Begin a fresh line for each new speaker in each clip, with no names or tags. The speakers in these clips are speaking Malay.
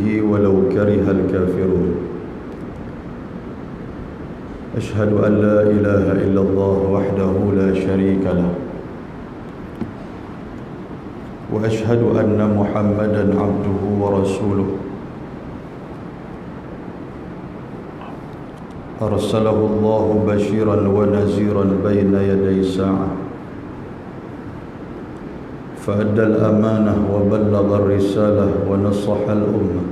ولو كره الكافرون أشهد أن لا إله إلا الله وحده لا شريك له وأشهد أن محمدا عبده ورسوله أرسله الله بشيرا ونذيرا بين يدي الساعة فأدى الأمانة وبلغ الرسالة ونصح الأمة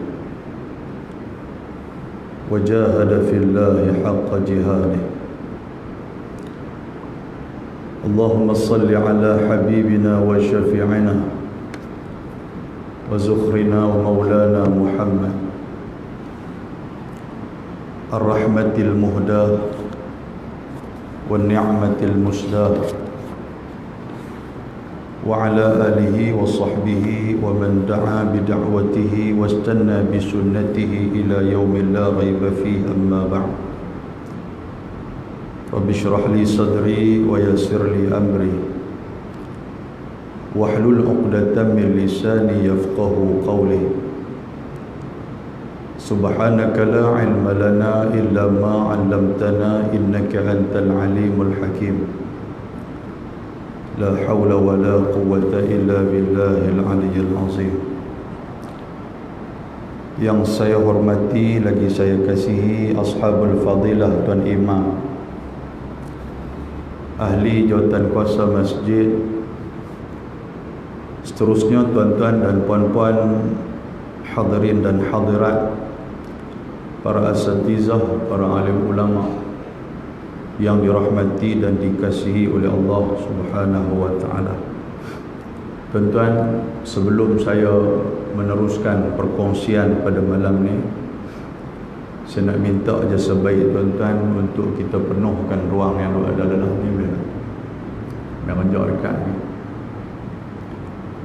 وجاهد في الله حق جهاده. اللهم صل على حبيبنا وشفيعنا وزخرنا ومولانا محمد الرحمة المهداة والنعمة المسداة وعلى آله وصحبه ومن دعا بدعوته واستنى بسنته إلى يوم لا ريب فيه. أما بعد رب اشرح لي صدري ويسر لي أمري واحلل عقدة من لساني يفقه قولي. سبحانك لا علم لنا إلا ما علمتنا إنك أنت العليم الحكيم. لا حول ولا قوة إلا بالله العلي العظيم. Yang saya hormati lagi saya kasihi Ashabul Fadilah, Tuan Imam, ahli jawatankuasa masjid, seterusnya tuan-tuan dan puan-puan, hadirin dan hadirat, para asatizah, para alim ulama yang dirahmati dan dikasihi oleh Allah Subhanahu wa taala. Tuan-tuan, sebelum saya meneruskan perkongsian pada malam ni, saya nak minta aja sebaik tuan-tuan untuk kita penuhkan ruang yang ada dalam ni. Biar jauh dekat ni.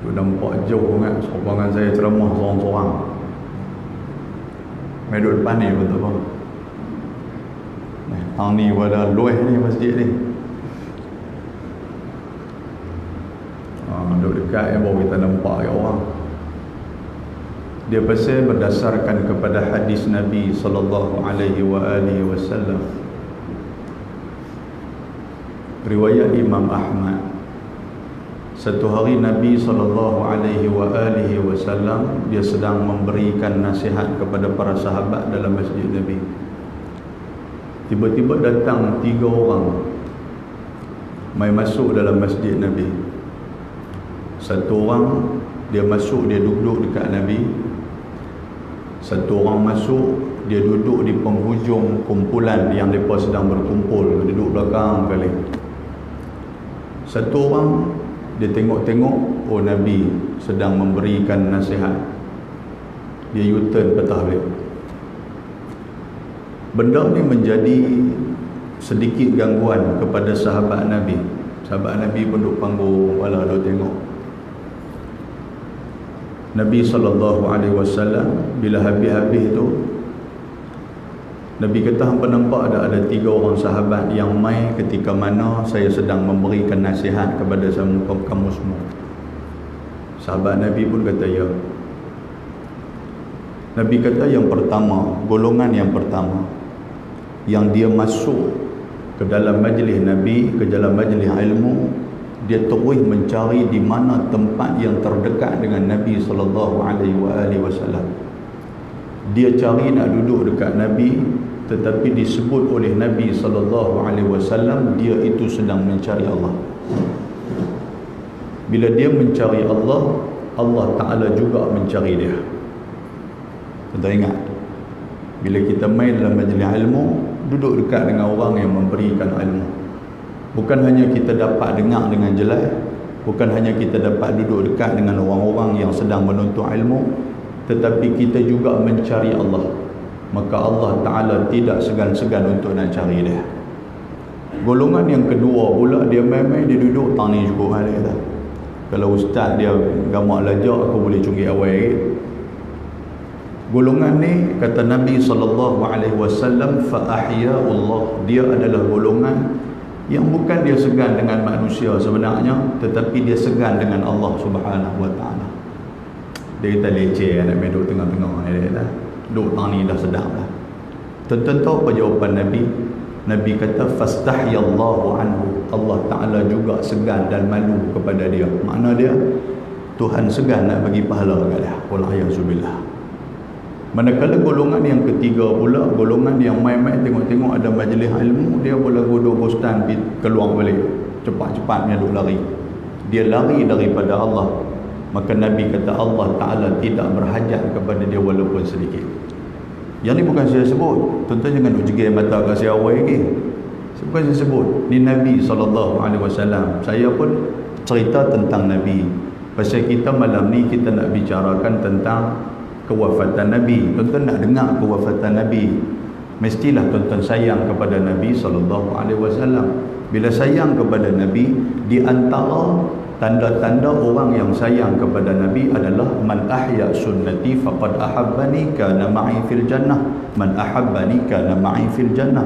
Tu nampak jauh sangat sokongan saya ceramah seorang-seorang. Meduk depan ni betul-betul. Hang ni pada lueh ni masjid ni. Duduk dekat baru kita nampak ya orang. Dia pasal berdasarkan kepada hadis Nabi sallallahu alaihi wasallam. Riwayat Imam Ahmad. Satu hari Nabi sallallahu alaihi wasallam dia sedang memberikan nasihat kepada para sahabat dalam masjid Nabi. Tiba-tiba datang 3 orang mai masuk dalam masjid Nabi. Satu orang dia masuk, dia duduk dekat Nabi. Satu orang masuk, dia duduk di penghujung kumpulan yang mereka sedang berkumpul, duduk belakang kali. Satu orang dia tengok-tengok, oh Nabi sedang memberikan nasihat. Dia U-turn patah balik. Benda ni menjadi sedikit gangguan kepada sahabat Nabi. Sahabat Nabi pun duduk panggung, wala duduk tengok. Nabi SAW bila habis-habis tu, Nabi kata, hampa nampak ada 3 orang sahabat yang mai ketika mana saya sedang memberikan nasihat kepada kamu semua. Sahabat Nabi pun kata ya. Nabi kata yang pertama, golongan yang pertama yang dia masuk ke dalam majlis Nabi, ke dalam majlis ilmu, dia terus mencari di mana tempat yang terdekat dengan Nabi sallallahu alaihi wasallam. Dia cari nak duduk dekat Nabi, tetapi disebut oleh Nabi sallallahu alaihi wasallam dia itu sedang mencari Allah. Bila dia mencari Allah, Allah Taala juga mencari dia. Kita ingat, bila kita main dalam majlis ilmu, duduk dekat dengan orang yang memberikan ilmu. Bukan hanya kita dapat dengar dengan jelas, bukan hanya kita dapat duduk dekat dengan orang-orang yang sedang menuntut ilmu, tetapi kita juga mencari Allah. Maka Allah Ta'ala tidak segan-segan untuk nak cari dia. Golongan yang kedua pula, dia main-main, dia duduk tang ni cukup balik dah. Kalau ustaz dia gamak lajak, aku boleh cungkit awal. Golongan ni kata Nabi SAW, fa ahya'ullah, dia adalah golongan yang bukan dia segan dengan manusia sebenarnya, tetapi dia segan dengan Allah Subhanahu wa taala. Dia kata leceh nak main duduk tengah-tengah ni dah. Duduk tang ni dah sedap dah. Tuan-tuan tahu apa jawapan Nabi? Nabi kata fastahyallahu anhu. Allah Ta'ala juga segan dan malu kepada dia. Makna dia Tuhan segan nak bagi pahala kat dia. Wallahualam. Manakala golongan yang ketiga pula, golongan yang main-main tengok-tengok ada majlis ilmu, dia boleh duduk bostan keluar balik. Cepat-cepatnya duduk lari. Dia lari daripada Allah. Maka Nabi kata Allah Ta'ala tidak berhajat kepada dia walaupun sedikit. Yang ni bukan saya sebut. Tuan-tuan jangan duk jegil mata kat saya awal lagi. Bukan saya sebut. Ni Nabi SAW. Saya pun cerita tentang Nabi. Pasal kita malam ni kita nak bicarakan tentang kewafatan Nabi. Tuan-tuan nak dengar kewafatan Nabi, mestilah tuan-tuan sayang kepada Nabi SAW. Bila sayang kepada Nabi, di antara tanda-tanda orang yang sayang kepada Nabi adalah man ahya sunnati faqad ahabbani kana ma'i fil jannah. Man ahabbani kana ma'i fil jannah.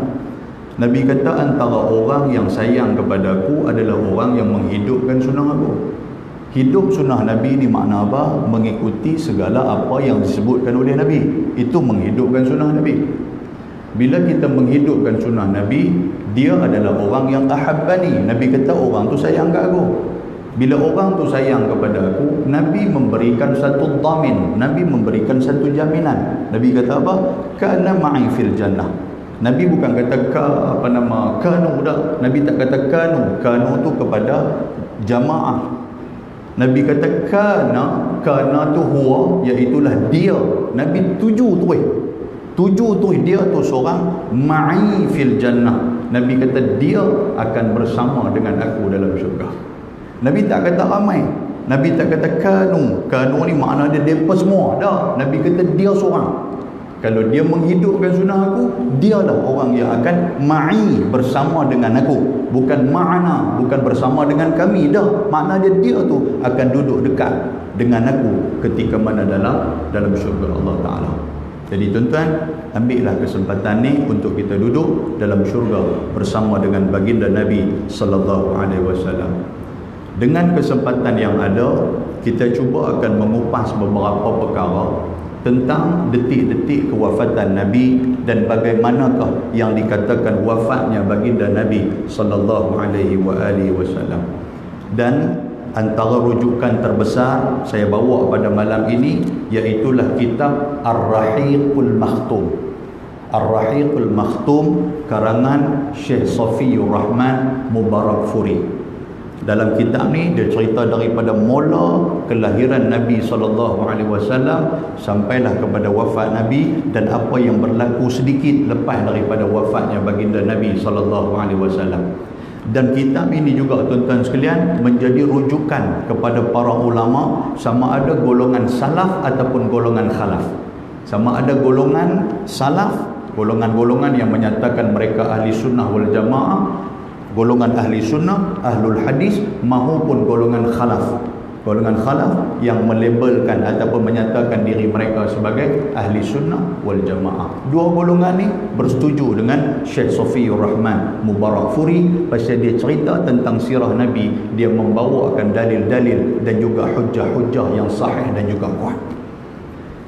Nabi kata antara orang yang sayang kepada aku adalah orang yang menghidupkan sunnah aku. Hidup sunnah Nabi ni makna apa? Mengikuti segala apa yang disebutkan oleh Nabi. Itu menghidupkan sunnah Nabi. Bila kita menghidupkan sunnah Nabi, dia adalah orang yang ahabbani. Nabi kata orang tu sayang kat aku. Bila orang tu sayang kepada aku, Nabi memberikan satu dhamin, Nabi memberikan satu jaminan. Nabi kata apa? Kana ma'i fil jannah. Nabi bukan kata kanu dah. Nabi tak kata kanu. Kanu tu kepada jamaah. Nabi kata kana tu huwa, iaitulah dia. Nabi tuju dia tu seorang ma'i fil jannah. Nabi kata dia akan bersama dengan aku dalam syurga. Nabi tak kata ramai. Nabi tak kata kanu ni makna dia mereka semua. Dah, Nabi kata dia seorang. Kalau dia menghidupkan sunnah aku, dialah orang yang akan ma'i bersama dengan aku. Bukan ma'ana, bukan bersama dengan kami. Dah, makna dia tu akan duduk dekat dengan aku ketika mana dalam syurga Allah Ta'ala. Jadi tuan-tuan, ambillah kesempatan ni untuk kita duduk dalam syurga bersama dengan baginda Nabi sallallahu alaihi wasallam. Dengan kesempatan yang ada, kita cuba akan mengupas beberapa perkara tentang detik-detik kewafatan Nabi dan bagaimanakah yang dikatakan wafatnya baginda Nabi sallallahu alaihi wasallam. Dan antara rujukan terbesar saya bawa pada malam ini iaitulah kitab Ar-Rahiqul Makhtum. Ar-Rahiqul Makhtum karangan Syekh Safiyur Rahman Mubarakfuri. Dalam kitab ni dia cerita daripada mula kelahiran Nabi SAW sampailah kepada wafat Nabi dan apa yang berlaku sedikit lepas daripada wafatnya baginda Nabi SAW. Dan kitab ini juga tuan-tuan sekalian menjadi rujukan kepada para ulama, sama ada golongan salaf ataupun golongan khalaf. Sama ada golongan salaf, golongan-golongan yang menyatakan mereka ahli sunnah wal jamaah, golongan ahli sunnah, ahlul hadis, maupun golongan khalaf. Golongan khalaf yang melabelkan ataupun menyatakan diri mereka sebagai ahli sunnah wal jamaah. Dua golongan ni bersetuju dengan Syekh Safiyur Rahman Mubarakfuri pasal dia cerita tentang sirah Nabi. Dia membawakan dalil-dalil dan juga hujah-hujah yang sahih dan juga kuat.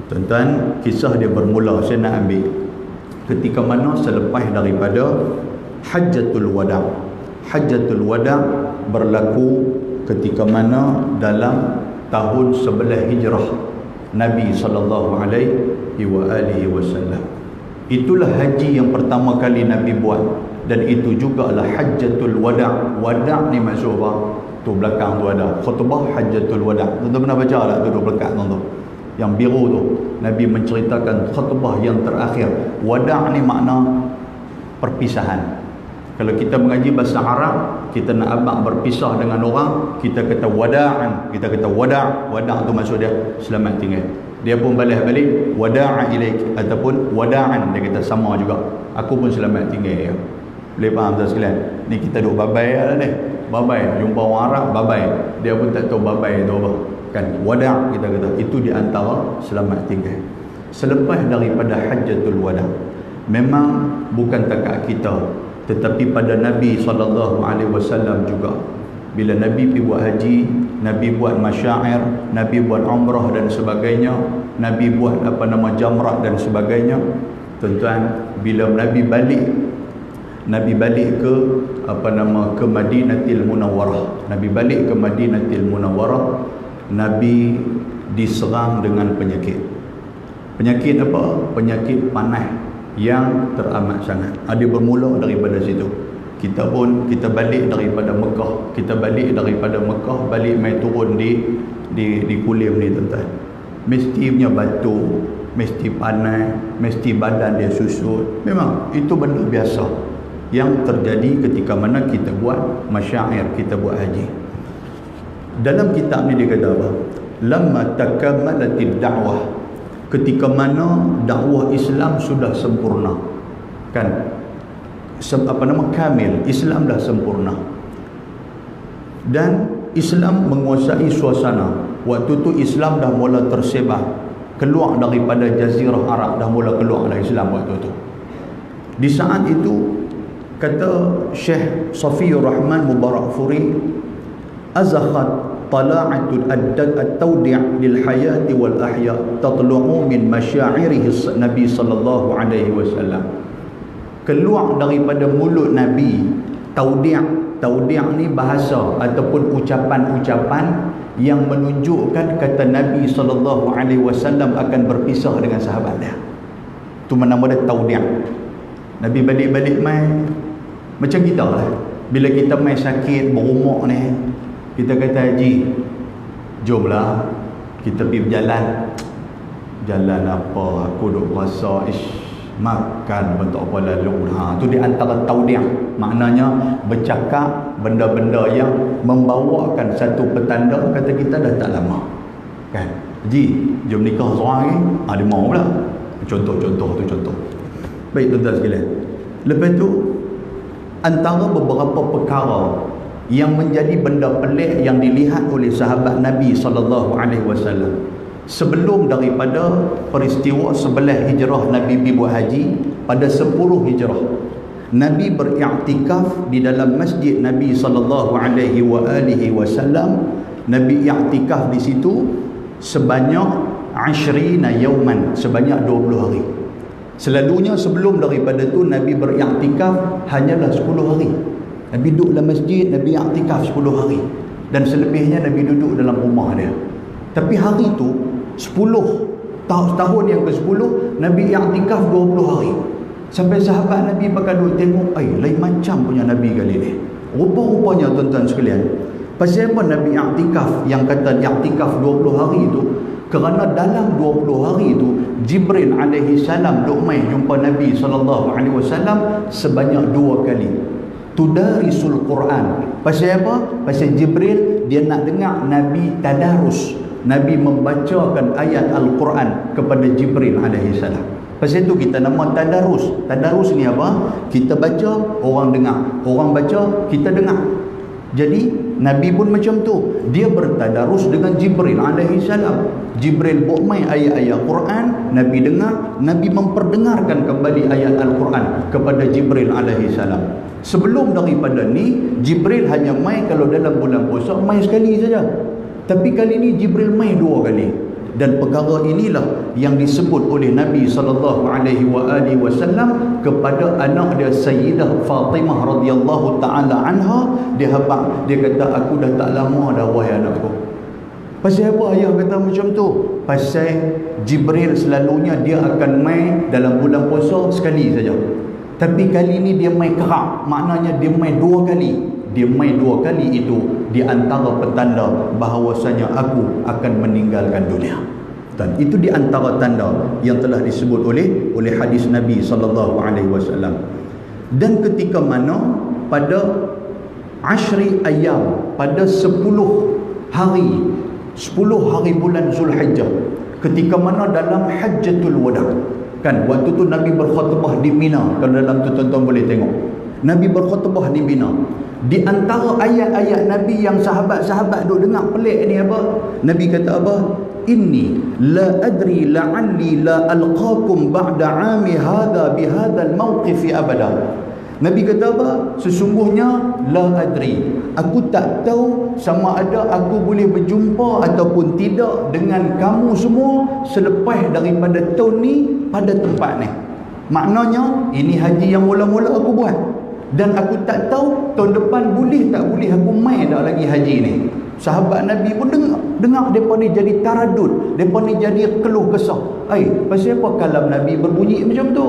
Tuan-tuan, kisah dia bermula, saya nak ambil ketika mana selepas daripada Hajjatul Wada'. Hajjatul Wada' berlaku ketika mana dalam tahun 11 Hijrah Nabi sallallahu alaihi wasallam. Itulah haji yang pertama kali Nabi buat dan itu juga adalah Hajjatul Wada'. Wada' ni maksud apa? Tu belakang tu ada khutbah Hajjatul Wada'. Tuan-tuan pernah baca tak duduk belakang tu? Yang biru tu, Nabi menceritakan khutbah yang terakhir. Wada' ni makna perpisahan. Kalau kita mengaji bahasa Arab, kita nak abang berpisah dengan orang, kita kata wada'an, kita kata wada'. Wada' tu maksud dia selamat tinggal. Dia pun balas balik wada'a ilaik ataupun wada'an, dia kata sama juga. Aku pun selamat tinggal ya. Boleh faham tak sekalian? Ni kita duk babai lah ni. Babai, jumpa orang Arab babai. Dia pun tak tahu babai tu apa. Kan wada' kita kata itu di antara selamat tinggal. Selepas daripada Hajjatul Wada', memang bukan takat kita, tetapi pada Nabi SAW juga, bila Nabi pergi buat haji, Nabi buat masyair, Nabi buat umrah dan sebagainya, Nabi buat jamrah dan sebagainya. Tuan-tuan, bila Nabi balik ke ke Madinatul Munawwarah. Nabi balik ke Madinatul Munawwarah, Nabi diserang dengan penyakit. Penyakit apa? Penyakit panas yang teramat sangat. Dia bermula daripada situ. Kita balik daripada Mekah. Balik mai turun di Kulim ni, tuan-tuan. Mesti punya batuk, mesti panas, mesti badan dia susut. Memang itu benda biasa yang terjadi ketika mana kita buat masyair, kita buat haji. Dalam kitab ni dia kata apa? Lamma takammalatid da'wah, ketika mana dakwah Islam sudah sempurna, kan? Kamil, Islam dah sempurna dan Islam menguasai suasana. Waktu tu Islam dah mula tersebar, keluar daripada Jazirah Arab, dah mula keluar dari Islam waktu tu. Di saat itu kata Syekh Safiyur Rahman Mubarakfuri, azakhat tala'atul at-tawdi' lil hayati wal ahya tatlu'u min masyairihi Nabi sallallahu alaihi wasallam. Keluar daripada mulut Nabi tawdi' ni bahasa ataupun ucapan-ucapan yang menunjukkan kata Nabi sallallahu alaihi wasallam akan berpisah dengan sahabat dia. Tu nama dia tawdi'. Nabi balik-balik mai macam kita lah. Bila kita mai sakit berumur ni, kita kata, haji, jomlah kita pergi berjalan. Jalan apa? Aku duk rasa makan bentuk apa lalu. Tu di antara tawdi', maknanya bercakap benda-benda yang membawakan satu petanda kata kita dah tak lama, kan? Ji, jom nikah seorang lagi. Dia mau pula. Contoh. Baik, tuan-tuan sekalian, lepas tu antara beberapa perkara yang menjadi benda pelik yang dilihat oleh sahabat Nabi SAW sebelum daripada peristiwa 11 hijrah Nabi pergi buat haji, pada 10 hijrah Nabi beriktikaf di dalam masjid Nabi SAW. Nabi iktikaf di situ sebanyak 20 yauman, sebanyak 20 hari. Selalunya sebelum daripada tu Nabi beriktikaf hanyalah 10 hari. Nabi duduk dalam masjid, Nabi iktikaf 10 hari, dan selebihnya Nabi duduk dalam rumah dia. Tapi hari tu 10 tahun yang ke-10 Nabi iktikaf 20 hari. Sampai sahabat Nabi bakal duk tengok, lain macam punya Nabi kali ni. Rupa-rupanya, tuan-tuan sekalian, pasal apa Nabi iktikaf yang kata iktikaf 20 hari itu? Kerana dalam 20 hari itu Jibril alaihi salam duk mai jumpa Nabi SAW sebanyak 2 kali. Tudarisul Quran. Pasal apa? Pasal Jibril dia nak dengar Nabi tadarus, Nabi membacakan ayat Al-Quran kepada Jibril alaihi salam. Pasal itu kita nama tadarus. Tadarus ni apa? Kita baca, orang dengar. Orang baca, kita dengar. Jadi Nabi pun macam tu. Dia bertadarus dengan Jibril alaihi salam. Jibril buat main ayat-ayat Quran, Nabi dengar, Nabi memperdengarkan kembali ayat Al-Quran kepada Jibril alaihi salam. Sebelum daripada ni Jibril hanya main kalau dalam bulan puasa main sekali saja. Tapi kali ni Jibril main 2 kali. Dan perkara inilah yang disebut oleh Nabi SAW kepada anak dia Sayyidah Fatimah radhiyallahu taala anha. Dia kata, aku dah tak lama dah wahai anakku. Pasal apa ayah kata macam tu? Pasal Jibril selalunya dia akan main dalam bulan puasa sekali saja. Tapi kali ni dia main kerap, maknanya dia main 2 kali. Dia main 2 kali itu di antara petanda bahawasanya aku akan meninggalkan dunia. Dan itu di antara tanda yang telah disebut oleh hadis Nabi SAW. Dan ketika mana pada 10 ayam, pada 10 hari bulan Zulhijjah, ketika mana dalam Hajjatul Wada, kan waktu tu Nabi berkhutbah di Mina. Kalau dalam tu tuan-tuan boleh tengok, Nabi berkhutbah di Mina. Di antara ayat-ayat Nabi yang sahabat-sahabat duk dengar pelik ni apa? Nabi kata apa? Inni la adri la'alli la alqakum ba'da 'ami hadha bihadha al-mawqif abada. Nabi kata apa? Sesungguhnya la adri, aku tak tahu sama ada aku boleh berjumpa ataupun tidak dengan kamu semua selepas daripada tahun ni pada tempat ni. Maknanya ini haji yang mula-mula aku buat, dan aku tak tahu tahun depan boleh tak boleh aku mai dah lagi haji ni. Sahabat Nabi pun dengar mereka ni jadi taradud, mereka ni jadi keluh kesah. Pasal apa kalam Nabi berbunyi macam tu?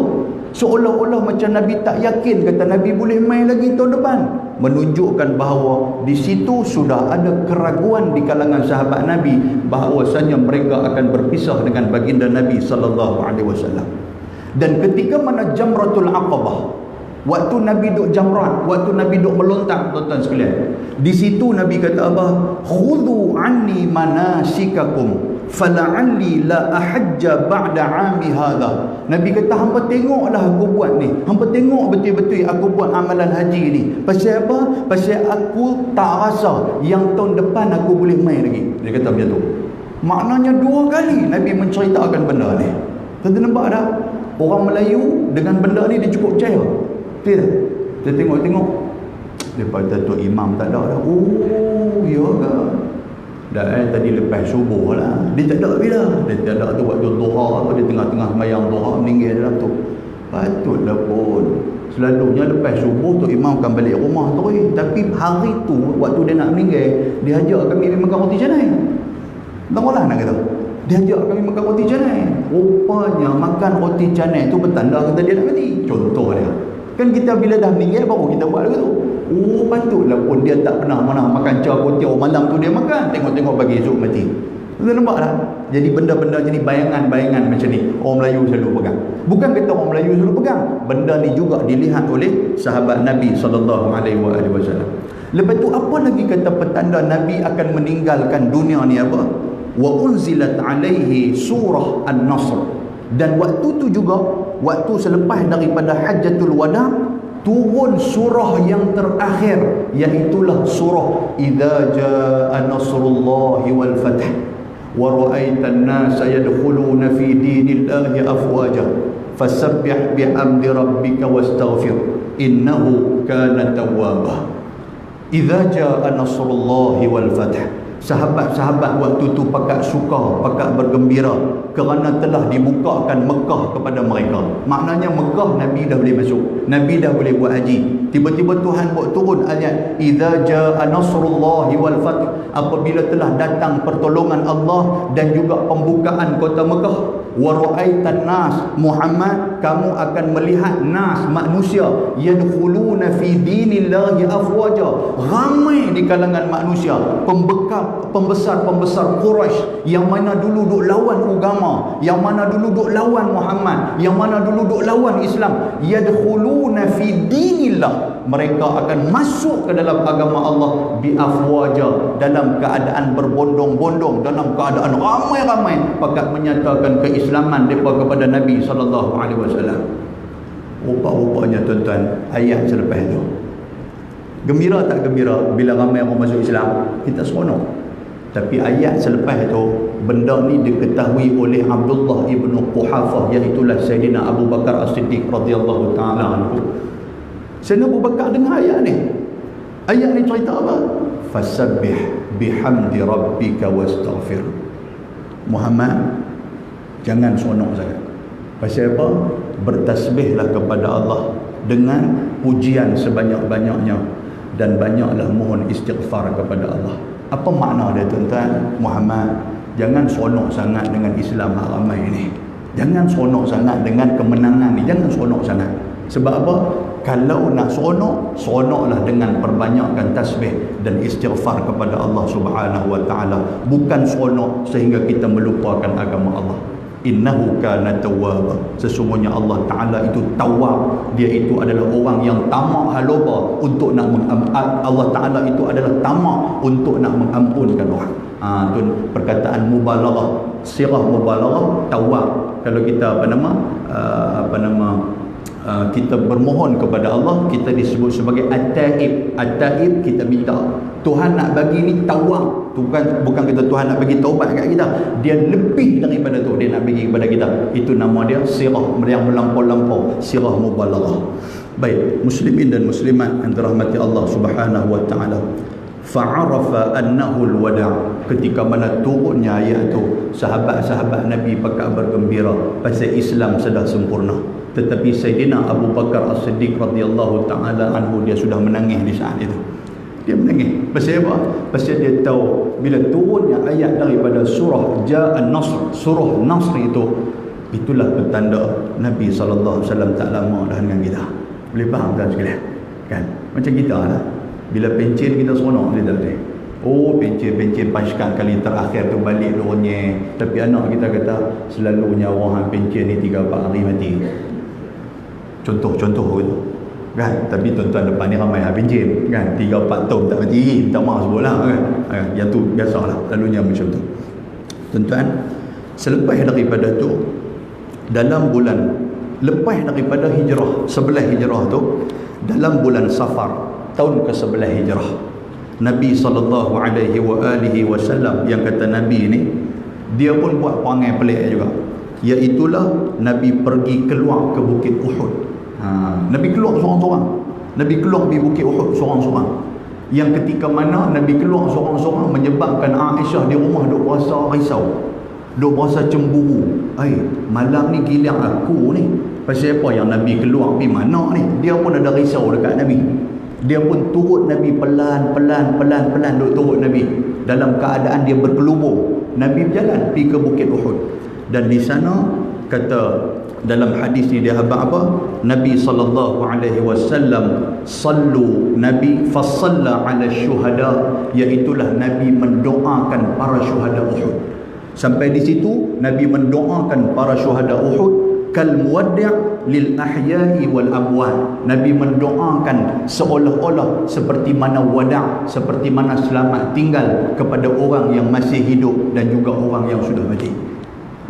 Seolah-olah macam Nabi tak yakin kata Nabi boleh mai lagi tahun depan. Menunjukkan bahawa di situ sudah ada keraguan di kalangan sahabat Nabi bahawasanya mereka akan berpisah dengan baginda Nabi sallallahu alaihi wasallam. Dan ketika mana Jamratul Aqabah, waktu Nabi duk jamrat, waktu Nabi duk melontar, tuan-tuan sekalian, di situ Nabi kata apa? Khudhu anni manasikakum fala'alli la ahajja ba'da 'ami hadha. Nabi kata hangpa tengoklah aku buat ni, hangpa tengok betul-betul aku buat amalan haji ni. Pasal apa? Pasal aku tak rasa yang tahun depan aku boleh mai lagi. Dia kata macam tu. Maknanya 2 kali Nabi menceritakan benda ni. Tuan-tuan nampak tak? Orang Melayu dengan benda ni dia cukup percaya. Betul tak? Kita tengok-tengok, lepas Datuk Imam tak ada dah. Oh, ya ke? Dah tadi lepas subuh lah. Dia tak ada bila. Dia tak ada tu waktu duha, dia tengah-tengah sembahyang duha meninggal dalam tu. Patutlah pun. Selalunya lepas subuh tu Imam akan balik rumah tu. Tapi hari tu waktu dia nak meninggal, dia ajak kami pergi makan roti canai. Tak boleh nak kata. Dia ajak kami makan roti canai. Rupanya makan roti canai tu bertanda kata dia nak mati. Contoh dia. Kan kita bila dah meninggal baru kita buat tu. Oh, patutlah pun dia tak pernah mana makan cah kotiau malam tu dia makan. Tengok-tengok pagi esok mati. Kita nampak tak? Jadi benda-benda jadi bayangan-bayangan macam ni orang Melayu selalu pegang. Bukan kata orang Melayu selalu pegang. Benda ni juga dilihat oleh sahabat Nabi SAW. Lepas tu apa lagi kata petanda Nabi akan meninggalkan dunia ni apa? Wa unzilat alaihi surah An-Nasr. Dan waktu tu juga, waktu selepas daripada Hajjatul Wada, turun surah yang terakhir, iaitulah surah Idza jaa nasrullahi wal fath wa ra'aitan nasa yadkhuluna fi dinillahi afwaja fasabbih bihamdi rabbika wastaghfir innahu kana tawwaba. Idza jaa nasrullahi wal fath. Sahabat-sahabat waktu tu pakat suka, pakat bergembira kerana telah dibukakan Mekah kepada mereka. Maknanya Mekah Nabi dah boleh masuk, Nabi dah boleh buat haji. Tiba-tiba Tuhan buat turun ayat Idza jaa nasrullahi wal fath, apabila telah datang pertolongan Allah dan juga pembukaan kota Mekah. Wa ra'aitan nas, Muhammad, kamu akan melihat nas, manusia, yadkhuluna fi dinillahi afwaja, ramai di kalangan manusia, pembesar-pembesar Quraisy yang mana dulu duk lawan agama, yang mana dulu duk lawan Muhammad, yang mana dulu duk lawan Islam, yadkhuluna fi dinillah, mereka akan masuk ke dalam agama Allah bi afwaja, dalam keadaan berbondong-bondong, dalam keadaan ramai-ramai pakat menyatakan keislaman mereka kepada Nabi SAW. Rupa-rupanya tuan-tuan, ayat selepas itu gembira tak gembira bila ramai orang masuk Islam? Kita seronok. Tapi ayat selepas itu, benda ni diketahui oleh Abdullah ibn Quhafah, iaitulah Sayyidina Abu Bakar As-Siddiq radhiyallahu ta'ala anhu. Sayyidina Abu Bakar dengar ayat ni. Ayat ni cerita apa? Fasabbih bihamdi rabbika wastaghfir. Muhammad, jangan seronok sangat. Pasal apa? Bertasbihlah kepada Allah dengan pujian sebanyak-banyaknya dan banyaklah mohon istighfar kepada Allah. Apa makna dia tuan-tuan? Muhammad, jangan seronok sangat dengan Islam ramai ini. Jangan seronok sangat dengan kemenangan ni. Jangan seronok sangat. Sebab apa? Kalau nak seronok, seronoklah dengan perbanyakkan tasbih dan istighfar kepada Allah Subhanahu wa taala. Bukan seronok sehingga kita melupakan agama Allah. Innahu kana tawwaba. Sesungguhnya Allah Taala itu tawwab. Dia itu adalah orang yang tamak haloba untuk nak Allah Taala itu adalah tamak untuk nak mengampunkan orang. Tu perkataan mubalaghah, sirah mubalaghah, tawwab. Kalau kita kita bermohon kepada Allah, kita disebut sebagai at-taib. At-taib, kita minta Tuhan nak bagi ni tawab. Tu bukan kita Tuhan nak bagi taubat kat kita. Dia lebih daripada tu, dia nak bagi kepada kita. Itu nama dia sirah yang melampau-lampau, sirah mubalaghah. Baik, muslimin dan muslimat yang dirahmati Allah Subhanahu wa taala. Fa'arafa annahu al-wada'. Ketika mana turunnya ayat tu, sahabat-sahabat Nabi pakak bergembira pasal Islam sudah sempurna. Tetapi Sayyidina Abu Bakar As-Siddiq radhiyallahu taala anhu, dia sudah menangis di saat itu. Dia menangis. Pasal apa? Pasal dia tahu bila turunnya ayat daripada surah Ja'an Nasr, surah Nasr itu, itulah petanda Nabi sallallahu alaihi wasallam tak lama dah dengan kita. Boleh faham tak sekalian? Kan? Macam kita lah. Bila pencen kita seronok dia tak boleh. Oh, pencen paskan kali terakhir tu balik turunnya. Tapi anak kita kata selalunya orang pencen ni 3-4 hari mati. Contoh gitu. Kan? Tapi tuan-tuan depan ni ramai pencen kan, 3-4 tahun tak mati. Minta maaf sebutlah kan. Yang tu biasalah, selalunya macam tu. Tuan-tuan, selepas daripada tu, dalam bulan lepas daripada hijrah, 11 hijrah tu, dalam bulan Safar tahun ke-11 hijrah, Nabi SAW yang kata Nabi ni, dia pun buat perangai pelik juga, iaitulah Nabi pergi keluar ke Bukit Uhud. Nabi keluar seorang-seorang. Nabi keluar di Bukit Uhud seorang-seorang. Yang ketika mana Nabi keluar seorang-seorang menyebabkan Aisyah di rumah duk rasa risau, duk rasa cemburu. Malam ni giliran aku ni. Pasal apa yang Nabi keluar pergi mana ni? Dia pun ada risau dekat Nabi. Dia pun turut Nabi pelan duk turut Nabi. Dalam keadaan dia berkelubung, Nabi berjalan pergi ke Bukit Uhud. Dan di sana kata dalam hadis ni dia apa? Nabi sallallahu alaihi wasallam sallu Nabi fasalla ala syuhada, iaitulah Nabi mendoakan para syuhada Uhud. Sampai di situ Nabi mendoakan para syuhada Uhud kal muwaddi' lil ahya'i wal amwat. Nabi mendoakan seolah-olah seperti mana wada', seperti mana selamat tinggal kepada orang yang masih hidup dan juga orang yang sudah mati.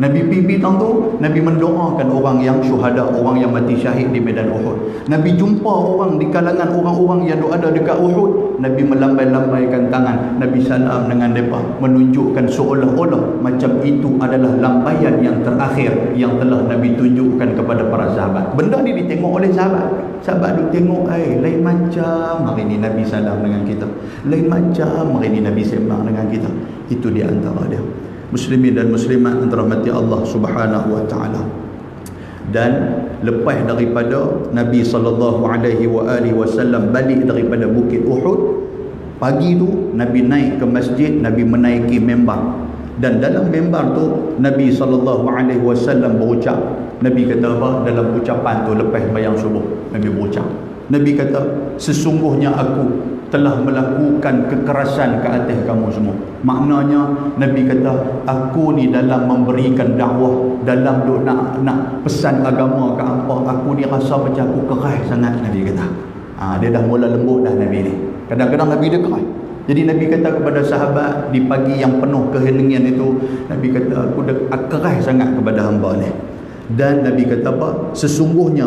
Nabi pipi tahun tu, Nabi mendoakan orang yang syuhada, orang yang mati syahid di medan Uhud. Nabi jumpa orang di kalangan orang-orang yang ada dekat Uhud, Nabi melambai-lambaikan tangan, Nabi salam dengan mereka, menunjukkan seolah-olah macam itu adalah lambaian yang terakhir yang telah Nabi tunjukkan kepada para sahabat. Benda ni ditengok oleh sahabat. Sahabat duk tengok, lain macam hari ni Nabi salam dengan kita, lain macam hari ni Nabi sembang dengan kita. Itu di antara dia. Muslimin dan muslimat yang dirahmati Allah Subhanahu wa taala. Dan lepas daripada Nabi sallallahu alaihi wasallam balik daripada Bukit Uhud, pagi tu Nabi naik ke masjid, Nabi menaiki mimbar. Dan dalam mimbar tu Nabi sallallahu alaihi wasallam berucap. Nabi kata apa dalam ucapan tu lepas bayang subuh? Nabi berucap. Nabi kata, sesungguhnya aku telah melakukan kekerasan ke atas kamu semua. Maknanya Nabi kata, aku ni dalam memberikan dakwah, dalam duk nak pesan agama ke hampa, aku ni rasa macam aku keras sangat. Nabi kata, dia dah mula lembut dah Nabi ni. Kadang-kadang Nabi dia keras. Jadi Nabi kata kepada sahabat di pagi yang penuh keheningan itu, Nabi kata, aku dah keras sangat kepada hamba ni. Dan Nabi kata apa? Sesungguhnya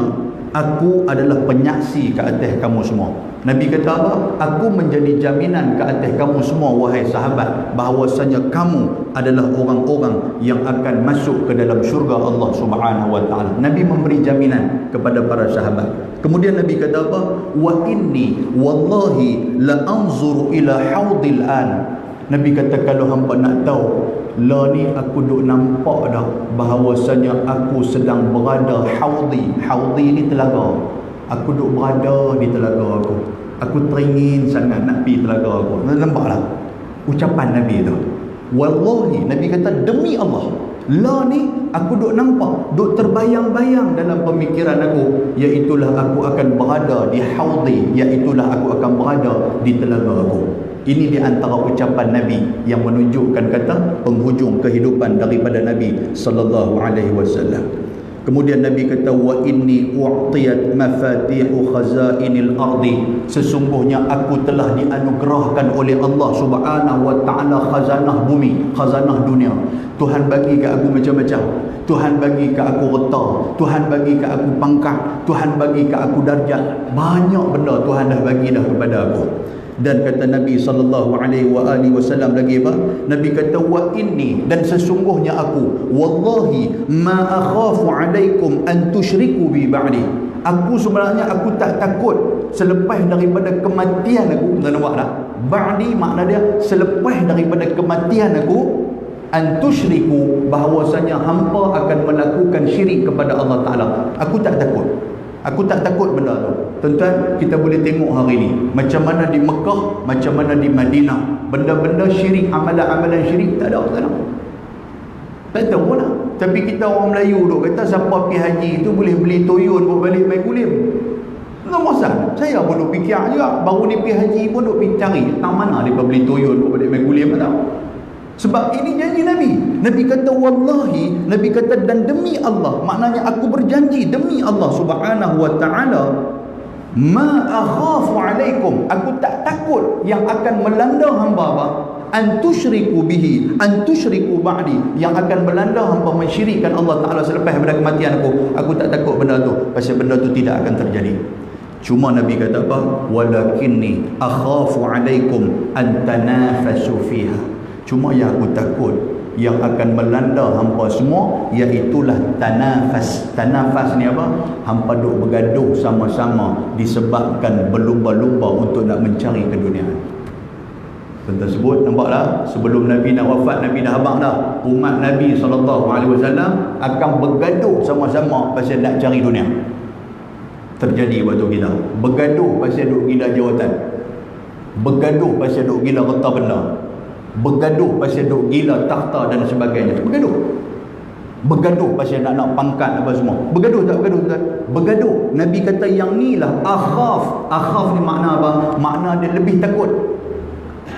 aku adalah penyaksi ke atas kamu semua. Nabi kata apa? Aku menjadi jaminan ke atas kamu semua wahai sahabat, bahawasanya kamu adalah orang-orang yang akan masuk ke dalam syurga Allah Subhanahu wa taala. Nabi memberi jaminan kepada para sahabat. Kemudian Nabi kata apa? Wa inni wallahi la anzuru ila haudil an. Nabi kata, kalau hampa nak tahu, lah ni aku duk nampak dah bahawasanya aku sedang berada haudi. Haudi ni telaga. Aku duk berada di telaga aku. Aku teringin sangat nak pergi telaga aku. Nampaklah ucapan Nabi tu. Wallahi, Nabi kata demi Allah, lah ni aku duk nampak, duk terbayang-bayang dalam pemikiran aku, iaitulah aku akan berada di haudi, iaitulah aku akan berada di telaga aku. Ini di antara ucapan Nabi yang menunjukkan kata penghujung kehidupan daripada Nabi sallallahu alaihi wasallam. Kemudian Nabi kata, wa inni u'tiyat mafatihu khazainil ardi. Sesungguhnya aku telah dianugerahkan oleh Allah Subhanahu wa taala khazanah bumi, khazanah dunia. Tuhan bagi ke aku macam-macam. Tuhan bagi ke aku reta, Tuhan bagi ke aku pangkat, Tuhan bagi ke aku darjat. Banyak benda Tuhan dah bagi dah kepada aku. Dan kata Nabi sallallahu alaihi wasallam lagi apa? Nabi kata wa inni, dan sesungguhnya aku, wallahi ma akhafu alaikum an tusyriku bi ba'di. Aku sebenarnya aku tak takut selepas daripada kematian aku. Tuan nampak tak? Ba'di makna dia selepas daripada kematian aku, an tusyriku, bahawasanya hampa akan melakukan syirik kepada Allah Taala. Aku tak takut. Aku tak takut benda tu. Tuan-tuan, kita boleh tengok hari ni macam mana di Mekah, macam mana di Madinah, benda-benda syirik, amalan-amalan syirik tak ada. Tak tahu lah. Tapi kita orang Melayu duk kata siapa pergi haji tu boleh beli toyol buat balik main kulim. Tak masalah. Saya pun duk fikir juga, baru ni pergi haji pun duk pergi cari tang mana dia beli toyol buat balik main kulim, tak tahu. Sebab ini janji Nabi. Nabi kata wallahi, Nabi kata dan demi Allah, maknanya aku berjanji demi Allah Subhanahu wa taala, ma akhafu alaikum, aku tak takut yang akan melanda hamba apa? An tusyriku bihi, an tusyriku ba'di, yang akan melanda hamba mensyirikkan Allah Taala selepas daripada kematian aku. Aku tak takut benda tu, pasal benda tu tidak akan terjadi. Cuma Nabi kata apa? Walakinni akhafu alaikum an tanafasu fiha. Cuma yang aku takut yang akan melanda hampa semua, iaitulah tanafas. Tanafas ni apa? Hampa duk bergaduh sama-sama disebabkan berlumba-lumba untuk nak mencari keduniaan. Tentang sebut, nampaklah sebelum Nabi nak wafat, Nabi dah abang dah, umat Nabi SAW akan bergaduh sama-sama pasal nak cari dunia. Terjadi waktu kita bergaduh pasal duk gila jawatan, bergaduh pasal duk gila harta benda, bergaduh pasal duk gila takhta dan sebagainya. Bergaduh pasal nak pangkat apa semua. Bergaduh tak bergaduh tak? Bergaduh. Nabi kata yang ni lah akhaf. Akhaf ni makna apa? Makna dia lebih takut.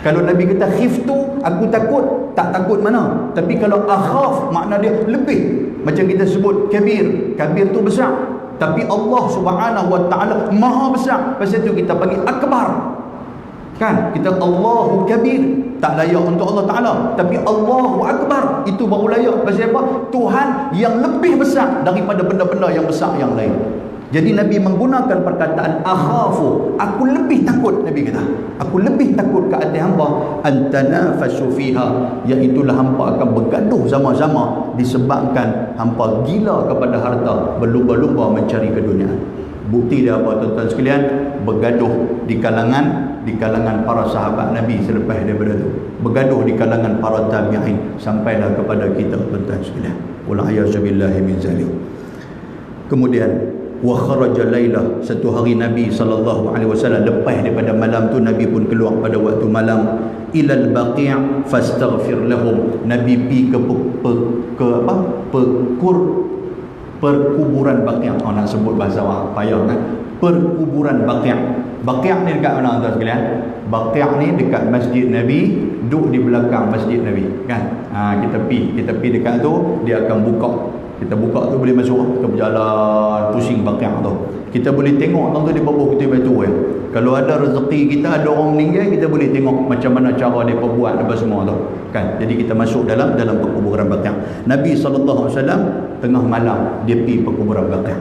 Kalau Nabi kata khiftu, aku takut, tak takut mana. Tapi kalau akhaf, makna dia lebih. Macam kita sebut kabir. Kabir tu besar, tapi Allah Subhanahu wa taala maha besar. Pasal tu kita panggil akbar. Kan? Kita Allahu kabir, tak layak untuk Allah Ta'ala. Tapi Allahu Akbar, itu baru layak. Pasal apa? Tuhan yang lebih besar daripada benda-benda yang besar yang lain. Jadi Nabi menggunakan perkataan akhafu, aku lebih takut. Nabi kata, aku lebih takut ke atas hamba antanafasu fiha, iaitulah hamba akan bergaduh sama-sama disebabkan hamba gila kepada harta, berlumba-lumba mencari keduniaan. Bukti dia apa tuan-tuan sekalian? Bergaduh di kalangan para sahabat Nabi selepas daripada itu, bergaduh di kalangan para tabi'in, sampailah kepada kita tuan-tuan sekalian. Wal a'yazubillahi min zalik. Kemudian wa kharaja lailah, satu hari Nabi sallallahu alaihi wasallam lepas daripada malam tu, Nabi pun keluar pada waktu malam, ilal baqi' fastaghfir lahum. Nabi pergi perkuburan Baqi'. Nak sebut bahasa awak payah kan? Perkuburan Baqi'. Baqi' ni dekat mana tuan sekalian? Baqi' ni dekat Masjid Nabi, duduk di belakang Masjid Nabi kan. Kita pergi dekat tu, dia akan buka. Kita buka tu boleh masuk, kita berjalan pusing Baqi' tu. Kita boleh tengok tu di bawah kita batu ya. Kalau ada rezeki kita, ada orang meninggal, kita boleh tengok macam mana cara dia buat apa semua tu kan. Jadi kita masuk dalam perkuburan Baqi'. Nabi SAW tengah malam dia pergi perkuburan Baqi'.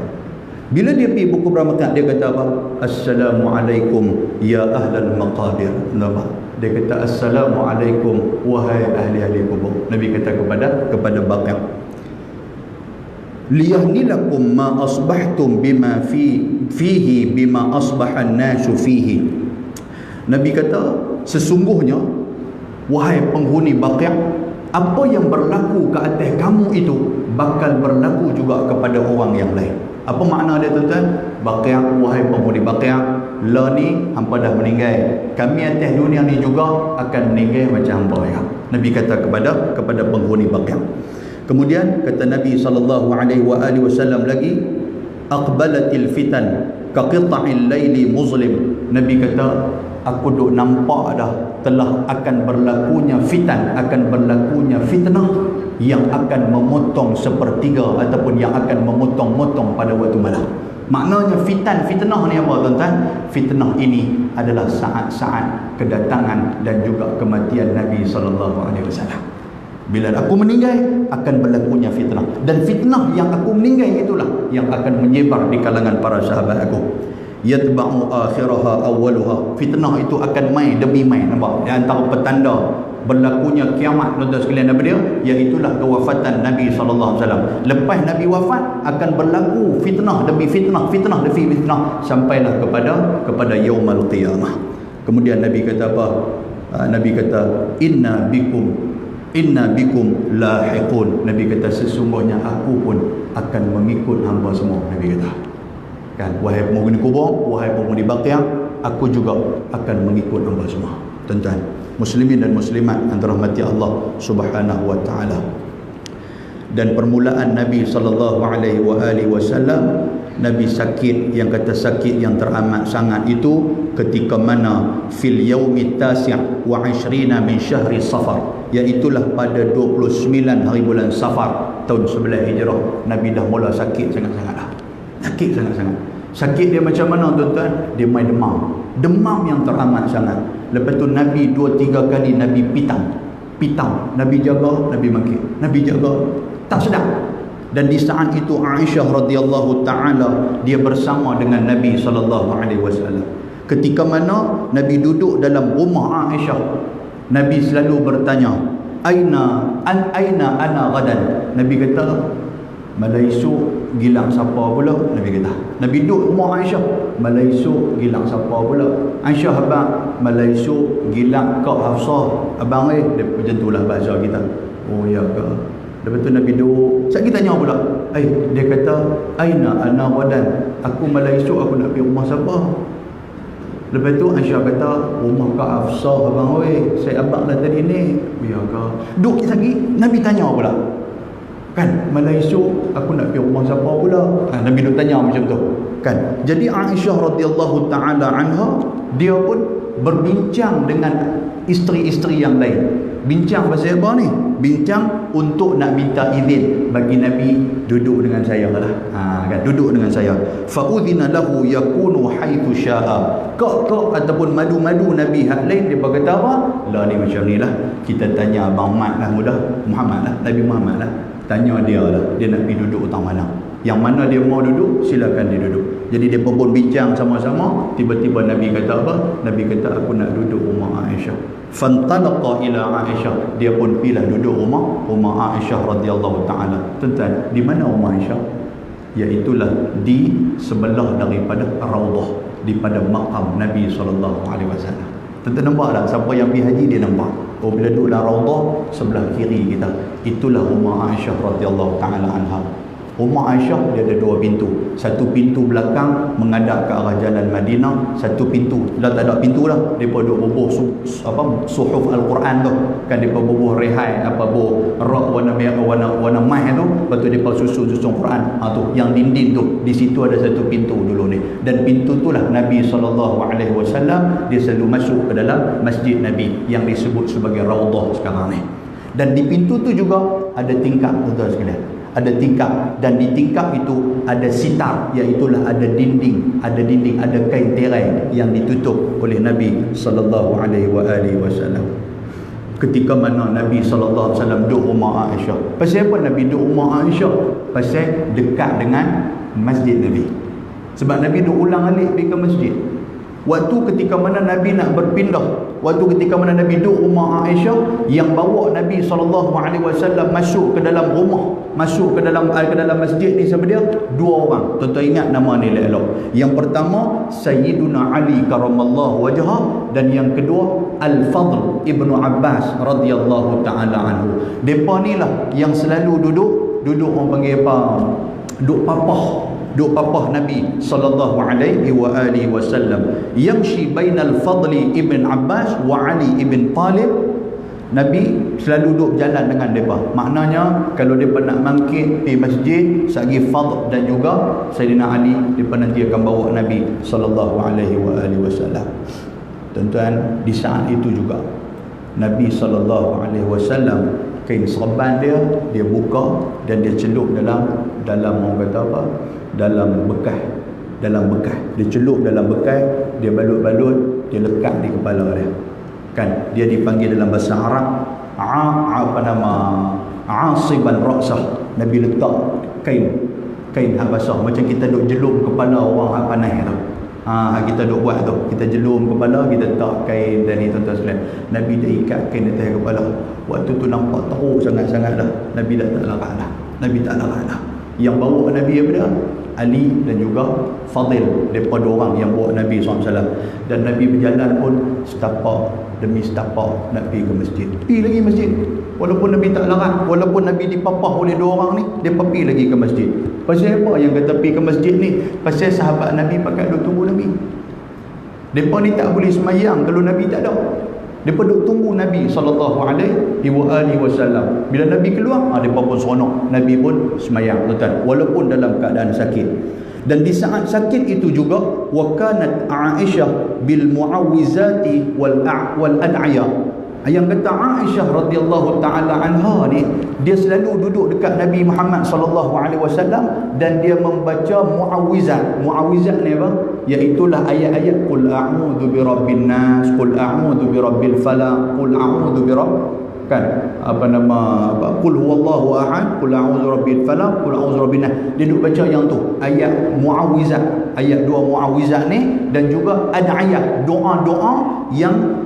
Bila dia pergi perkuburan Baqi', dia kata apa? Assalamualaikum ya ahlal maqabir. Nampak? Dia kata assalamualaikum wahai ahli-ahli kubur. Nabi kata kepada Baqi', liyahnilakum ma asbahtum bima fihi bima asbahan nasu fihi. Nabi kata sesungguhnya wahai penghuni Baqi', apa yang berlaku ke atas kamu itu bakal berlaku juga kepada orang yang lain. Apa makna dia tuan-tuan? Baqi', wahai penghuni Baqi', la ni hampa dah meninggal, kami atas dunia ni juga akan meninggal macam hampa ya. Nabi kata kepada penghuni Baqi'. Kemudian kata Nabi SAW lagi, aqbalatil fitan ka qita'il laili muzlim. Nabi kata, aku duk nampak dah telah akan berlakunya fitan, akan berlakunya fitnah yang akan memotong sepertiga ataupun yang akan memotong-motong pada waktu malam. Maknanya fitnah ni apa tuan-tuan? Fitnah ini adalah saat-saat kedatangan dan juga kematian Nabi SAW. Bila aku meninggal akan berlakunya fitnah, dan fitnah yang aku meninggal itulah yang akan menyebar di kalangan para sahabat aku. yatba'u akhiraha awwaluha. Fitnah itu akan mai demi mai, nampak? Di antara petanda berlakunya kiamat tuan-tuan sekalian apa dia? Iaitulah kewafatan Nabi sallallahu alaihi wasallam. Lepas Nabi wafat akan berlaku fitnah demi fitnah, fitnah demi fitnah sampailah kepada yaumul qiyamah. Kemudian Nabi kata apa? Nabi kata inna bikum lahiqun. Nabi kata sesungguhnya aku pun akan mengikut hamba semua. Nabi kata kan, wahai penghuni kubur, wahai penghuni baqiyah, aku juga akan mengikut hamba semua. Tuan-tuan muslimin dan muslimat yang dirahmati Allah Subhanahu wa taala. Dan permulaan Nabi sallallahu alaihi wasallam, Nabi sakit, yang kata sakit yang teramat sangat itu ketika mana fil yaumi tasi' wa 20 min syahri Safar, iaitulah pada 29 hari bulan Safar tahun 11 Hijrah. Nabi dah mula sakit sangat-sangat dah. Sakit sangat-sangat. Sakit dia macam mana tuan-tuan? Dia main demam. Demam yang teramat sangat. Lepas tu Nabi 2-3 kali Nabi pitang. Nabi jaga, Nabi maki. Nabi jaga, tak sedap. Dan di saat itu Aisyah radhiyallahu taala dia bersama dengan Nabi sallallahu alaihi wasallam. Ketika mana Nabi duduk dalam rumah Aisyah, Nabi selalu bertanya, aina ana gadan. Nabi kata, malaisu gilang siapa pula? Nabi kata. Nabi duduk rumah Aisyah, malaisu gilang siapa pula? Aisyah, abang malaisu gilang kau Hafsah. Abang dia macam itulah bahasa kita. Oh ya ke? Lepas tu Nabi duduk. Sekali tanya pula. Dia kata, aina ana wadan. Aku malaisu, aku nak pergi rumah siapa? Lepas tu Aisyah kata, rumah Kak Hafsah abang saya abang dah tadi ni. Ya ke? Duduk lagi, Nabi tanya pula. Kan, malaisu aku nak pergi rumah siapa pula? Nabi duk tanya macam tu. Kan. Jadi Aisyah radhiyallahu taala anha dia pun berbincang dengan isteri-isteri yang lain. Bincang pasal apa ni? Bincang untuk nak minta izin bagi Nabi duduk dengan saya lah. Kan, duduk dengan saya. Fa udhina lahu yakunu haitsu syaa. Kok ataupun madu-madu Nabi hak lain dia berkata apa? Lah ni macam ni lah. Kita tanya abang Mat lah, Muhammad lah, Nabi Muhammad lah. Tanya dia lah, dia nak pergi duduk utang mana. Yang mana dia mau duduk, silakan dia duduk. Jadi dia pun bincang sama-sama. Tiba-tiba Nabi kata apa? Nabi kata, aku nak duduk rumah Aisyah. Fantalaqa ila Aisyah. Dia pun pilih duduk rumah Aisyah radhiyallahu ta'ala. Tuan-tuan, di mana rumah Aisyah? Iaitulah di sebelah daripada Raudhah, di pada makam Nabi sallallahu alaihi wasallam. Tuan-tuan nampak tak? Siapa yang pergi haji dia nampak. Oh, bila duduk dalam Raudhah sebelah kiri kita, itulah rumah Aisyah radhiyallahu ta'ala anha. Rumah Aisyah dia ada 2 pintu. Satu pintu belakang menghadap ke arah jalan Madinah, satu pintu dah tak ada pintu dah. Depa duk bubuh suhuf Al-Quran tu. Kan depa bubuh rehai bubuh rak warna merah warna mai tu, lepas tu depa susun Quran. Tu yang dinding tu, di situ ada satu pintu dulu ni. Dan pintu itulah Nabi sallallahu alaihi wasallam dia selalu masuk ke dalam masjid Nabi yang disebut sebagai Raudhah sekarang ni. Dan di pintu tu juga ada tingkap, tuan-tuan sekalian. Ada tingkap, dan di tingkap itu ada sitar, iaitulah ada dinding, ada kain tirai yang ditutup oleh Nabi sallallahu alaihi wasallam. Ketika mana Nabi sallallahu alaihi wasallam duduk rumah Aisyah. Pasal apa Nabi duduk rumah Aisyah? Pasal dekat dengan masjid Nabi. Sebab Nabi duk ulang-alik pergi ke masjid. Waktu ketika mana Nabi nak berpindah, waktu ketika mana Nabi duduk rumah Aisyah, yang bawa Nabi sallallahu alaihi wasallam masuk ke dalam rumah, masuk ke dalam masjid ni siapa dia? 2 orang. Tuan-tuan ingat nama ni elok. Yang pertama Sayyiduna Ali karamallahu wajhah, dan yang kedua Al-Fadl Ibnu Abbas radhiyallahu taala anhu. Depa ni lah yang selalu duduk orang panggil apa? Duduk papah Nabi sallallahu alaihi wasallam. Yamshi bainal Fadli ibn Abbas wa Ali ibn Talib. Nabi selalu duduk jalan dengan mereka. Maknanya kalau mereka nak bangkit di masjid, sagi Fadl dan juga Sayyidina Ali, mereka nanti akan bawa Nabi sallallahu alaihi wasallam. Tuan-tuan, di saat itu juga Nabi sallallahu alaihi wasallam kain serban dia buka dan dia celup dalam orang kata apa? Dalam bekas. Dia celup dalam bekas, dia balut-balut, dia lekat di kepala dia. Kan dia dipanggil dalam bahasa Arab asiban ra'sah. Nabi letak kain hak basah macam kita duk jelum kepala orang hak panas tu. Kita duk buat tu, kita jelum kepala, kita tak kain tadi tuan-tuan sekalian. Nabi dah ikat kain atas kepala. Waktu tu nampak teruk sangat-sangat dah. Nabi dah tak larat dah. Nabi tak larat dah. Yang bawa Nabi apa dia? Ali dan juga Fadil, daripada orang yang bawa Nabi SAW. Dan Nabi berjalan pun setapak demi setapak nak pergi ke masjid. Pergi lagi masjid. Walaupun Nabi tak larat, walaupun Nabi dipapah oleh dua orang ni, dia pergi lagi ke masjid. Pasal apa yang kata pergi ke masjid ni? Pasal sahabat Nabi pakat duk tunggu Nabi. Mereka ni tak boleh semayang kalau Nabi tak ada. Mereka duk tunggu Nabi SAW. Bila Nabi keluar, mereka pun seronok. Nabi pun semayang, tuan-tuan, walaupun dalam keadaan sakit. Dan di saat sakit itu juga, wa kanat Aisyah bil muawwizati wal ad'iyah. Yang kata Aisyah radhiyallahu taala anha ni, dia selalu duduk dekat Nabi Muhammad sallallahu alaihi wasallam dan dia membaca muawwizat. Muawwizat ni apa? Iaitulah ayat-ayat qul a'udzu birabbin nas, qul a'udzu birabbil falaq, qul a'udzu qul huwallahu ahad, qul a'udzu birabbil falaq, qul a'udzu birabbin nas. Dia duduk baca yang tu, ayat muawwizat, ayat dua muawwizat ni, dan juga ad'iyah, doa-doa yang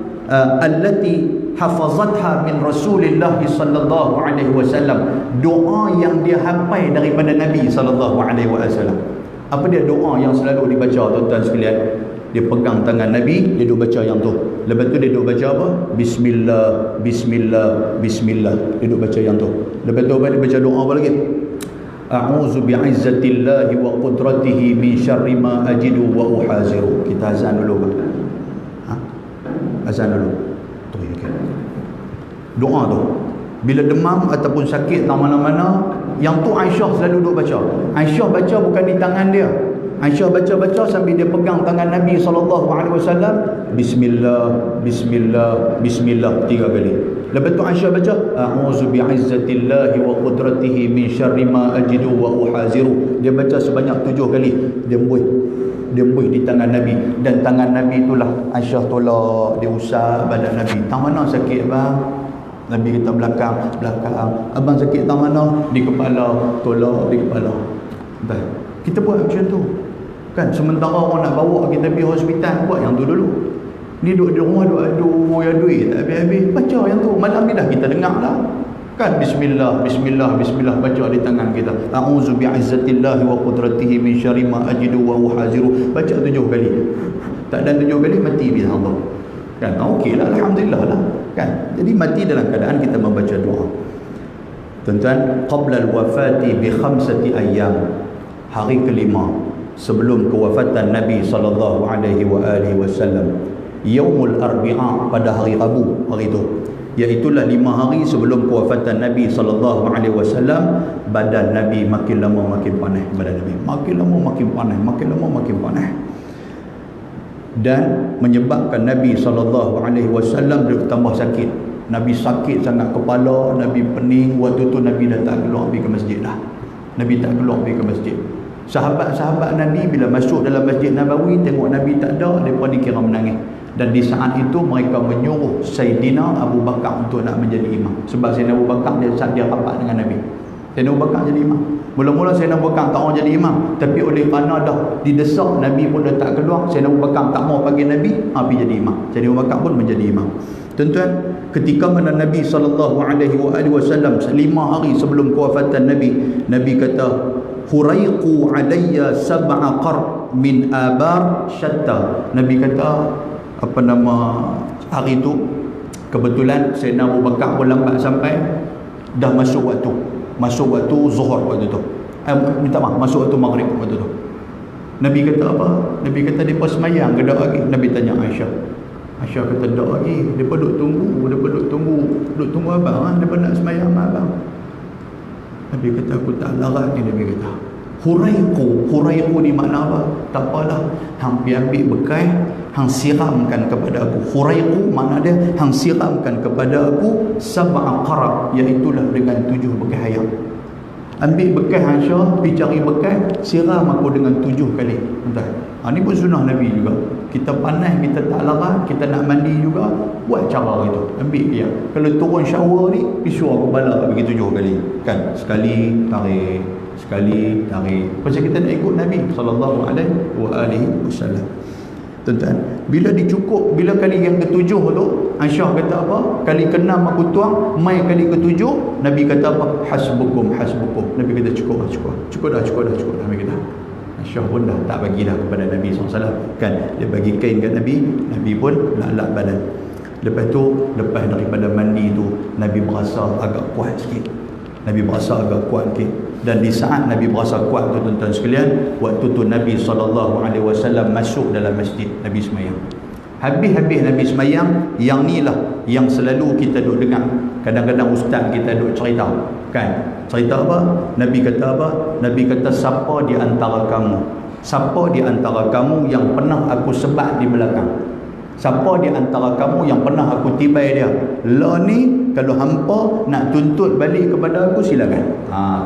allati hafazatha min Rasulillah sallallahu alaihi wasallam, doa yang dia hafal daripada Nabi sallallahu alaihi wasallam. Apa dia doa yang selalu dibaca, tuan-tuan sekalian? Dia pegang tangan Nabi, dia duk baca yang tu. Lepas tu dia duk baca apa? Bismillah, bismillah, bismillah. Dia duk baca yang tu. Lepas tu dia baca doa apa lagi? A'udzu bi'izzatillahi wa qudratihi min syarri ma ajidu wa uhaziru. Kita azan dulu. Azan dulu. Tu okay. Doa tu. Bila demam ataupun sakit tak mana-mana, yang tu Aisyah selalu duk baca. Aisyah baca bukan di tangan dia. Aisyah baca-baca sambil dia pegang tangan Nabi SAW. Bismillah, bismillah, bismillah 3 kali. Lepas tu Aisyah baca a'udzu bi'izzatillahi wa qudratihi min syarri ma ajidu wa uhaziru. Dia baca sebanyak 7 kali. Dia embuih di tangan Nabi, dan tangan Nabi itulah Aisyah tolak, dia usap badan Nabi. Tang mana sakit bang? Nabi kata belakang. Abang sakit tang mana? Di kepala, tolak di kepala. Baik, kita buat macam tu kan. Sementara orang nak bawa kita pergi hospital, buat yang tu dulu. Ni duduk di rumah, duduk ada duit tak habis-habis, baca yang tu. Malam ni dah kita dengar dah kan, bismillah, bismillah, bismillah, baca di tangan kita. A'udzu bi'izzatillahi wa qudratihi min syarri ma ajidu wa uhaziru. Baca 7 kali. Tak dan 7 kali mati bi Allah. Kan? Okeylah, alhamdulillah lah. Kan? Jadi mati dalam keadaan kita membaca doa. Tuan-tuan, qabla al-wafati bi 5 ayyam. Hari kelima sebelum kewafatan Nabi sallallahu alaihi wasallam. Yaumul Arbi'a, pada hari Rabu hari itu. Iaitulah 5 hari sebelum kewafatan Nabi sallallahu alaihi wasallam. Badan Nabi makin lama makin panas. Badan Nabi makin lama makin panas, makin lama makin panas. Dan menyebabkan Nabi sallallahu alaihi wasallam bertambah sakit. Nabi sakit sangat kepala, Nabi pening. Waktu tu Nabi dah tak keluar pergi ke masjid dah. Nabi tak keluar pergi ke masjid. Sahabat-sahabat Nabi bila masuk dalam Masjid Nabawi tengok Nabi tak ada, mereka dikira menangis. Dan di saat itu mereka menyuruh Sayyidina Abu Bakar untuk nak menjadi imam. Sebab Sayyidina Abu Bakar dia rapat dengan Nabi. Sayyidina Abu Bakar jadi imam. Mula-mula Sayyidina Abu Bakar tak mau jadi imam, tapi oleh kerana dah didesak, Nabi pun dah tak keluar, Sayyidina Abu Bakar tak mau bagi Nabi, pergi jadi imam. Sayyidina Abu Bakar pun menjadi imam. Tuan-tuan, ketika mana Nabi sallallahu alaihi wasallam 5 hari sebelum kewafatan Nabi, Nabi kata, "Huraiqu alayya 7 qar min abar syatta." Nabi kata hari itu kebetulan Sayyidina Abu Bakar pun lambat sampai, dah masuk waktu zuhur waktu tu. Masuk waktu maghrib waktu tu. Nabi kata apa? Nabi kata depa semayang ke dak lagi? Nabi tanya Aisyah. Aisyah kata dak lagi. Depa duk tunggu abang. Depa nak semayang sama abang. Nabi kata aku tak larat ni. Nabi kata Huraiqu ni makna apa? Tak apalah, hang pi ambil bekas, hang siramkan kepada aku. Huraiqu makna dia hang siramkan kepada aku 7 qara, iaitulah dengan 7 bekas air. Ambil bekas Aisyah, pergi cari bekas, siram aku dengan 7 kali. Entah. Ni pun sunnah Nabi juga. Kita panas, kita tak larat, kita nak mandi juga, buat cara itu. Ambil dia. Kalau turun shower ni, pisau aku balak bagi 7 kali. Kan? Sekali tarik, sekali tarik. Pasal kita nak ikut Nabi sallallahu alaihi wasallam. Tuan-tuan, bila dicukup, bila kali yang ketujuh tu, Aisyah kata apa? Kali keenam aku tuang, mai kali ketujuh, Nabi kata apa? Hasbukum, hasbukum. Nabi kata cukup dah. Nabi kata. Aisyah pun dah tak bagi dah kepada Nabi SAW. Kan? Dia bagi kain kat Nabi, Nabi pun lak-lak badan. Lepas tu, lepas daripada mandi tu, Nabi berasa agak kuat sikit. Dan di saat Nabi berasa kuat tu, tuan-tuan sekalian, waktu tu Nabi SAW masuk dalam masjid. Nabi semayang. Habis Nabi semayang, yang ni lah yang selalu kita duk dengar. Kadang-kadang ustaz kita duk cerita, kan? Cerita apa? Nabi kata apa? Nabi kata, siapa di antara kamu yang pernah aku sebat di belakang? Siapa di antara kamu yang pernah aku tibai dia? Lah ni kalau hampa nak tuntut balik kepada aku, silakan.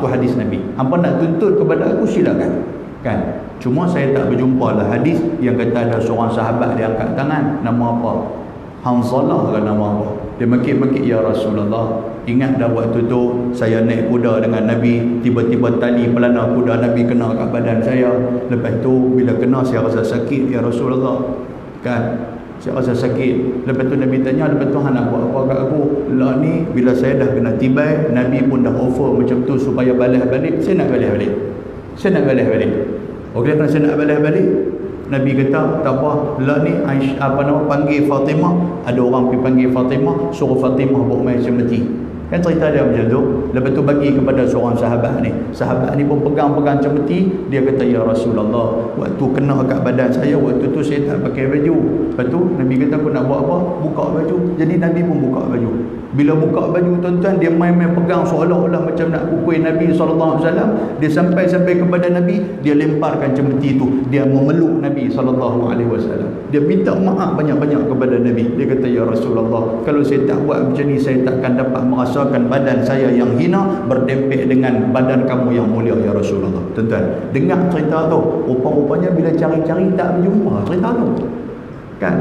Tu hadis Nabi. Hampa nak tuntut kepada aku, silakan. Kan? Cuma saya tak berjumpa lah hadis yang kata ada seorang sahabat dia angkat tangan, nama apa? Hanzalah ke nama apa? Dia makik-makik, ya Rasulullah, ingat dah waktu tu saya naik kuda dengan Nabi, tiba-tiba tali pelana kuda Nabi kena kat badan saya. Lepas tu bila kena saya rasa sakit, ya Rasulullah. Kan? Saya rasa sakit. Lepas tu Nabi tanya, lepas tu nak buat apa kat aku? Lah ni bila saya dah kena tibai, Nabi pun dah offer macam tu supaya balas balik. Saya nak balas balik. Okey, kalau saya nak balas balik, Nabi kata, tak apa, lah ni panggil Fatimah. Ada orang pergi panggil Fatimah, suruh Fatimah buat main cemeti. Kan cerita dia macam tu. Lepas tu bagi kepada seorang sahabat ni. Sahabat ni pun pegang-pegang cemeti. Dia kata, ya Rasulullah, waktu kena kat badan saya, waktu tu saya tak pakai baju. Lepas tu Nabi kata, aku nak buat apa? Buka baju. Jadi Nabi pun buka baju. Bila buka baju, tuan-tuan, dia main-main pegang seolah-olah macam nak pukul Nabi SAW. Dia sampai kepada Nabi, dia lemparkan cemeti tu. Dia memeluk Nabi SAW. Dia minta maaf banyak-banyak kepada Nabi. Dia kata, ya Rasulullah, kalau saya tak buat macam ni, saya takkan dapat merasakan badan saya yang hina berdempet dengan badan kamu yang mulia, ya Rasulullah. Tuan-tuan, dengar cerita tu. Rupa-rupanya bila cari-cari tak berjumpa cerita tu. Kan?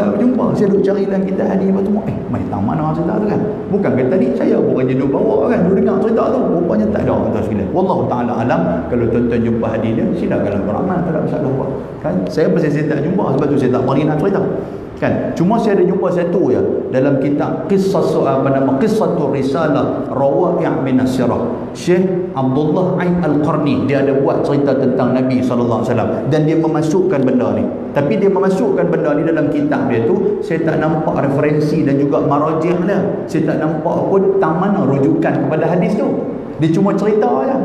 Tak berjumpa. Saya duk cari dalam kitab hadis, lepas tu mai tahu mana cerita tu kan? Bukan kata tadi saya bukan je duk bawa kan, duk dengar cerita tu. Rupanya tak ada kata sekalian. Wallahu taala alam. Kalau tuan-tuan jumpa hadis dia, silakan beramal, tak ada masalah apa. Kan? Saya tak jumpa, sebab tu saya tak berani nak cerita. Kan? Cuma saya ada jumpa satu ya dalam kitab Qissatur Risalah Rawai' min As-Sirah. Syekh Abdullah Ain Al-Qarni, dia ada buat cerita tentang Nabi SAW, dan dia memasukkan benda ni. Tapi dia memasukkan benda ni dalam kitab dia tu, saya tak nampak referensi dan juga marajih dia. Saya tak nampak pun tang mana rujukan kepada hadis tu. Dia cuma cerita aja.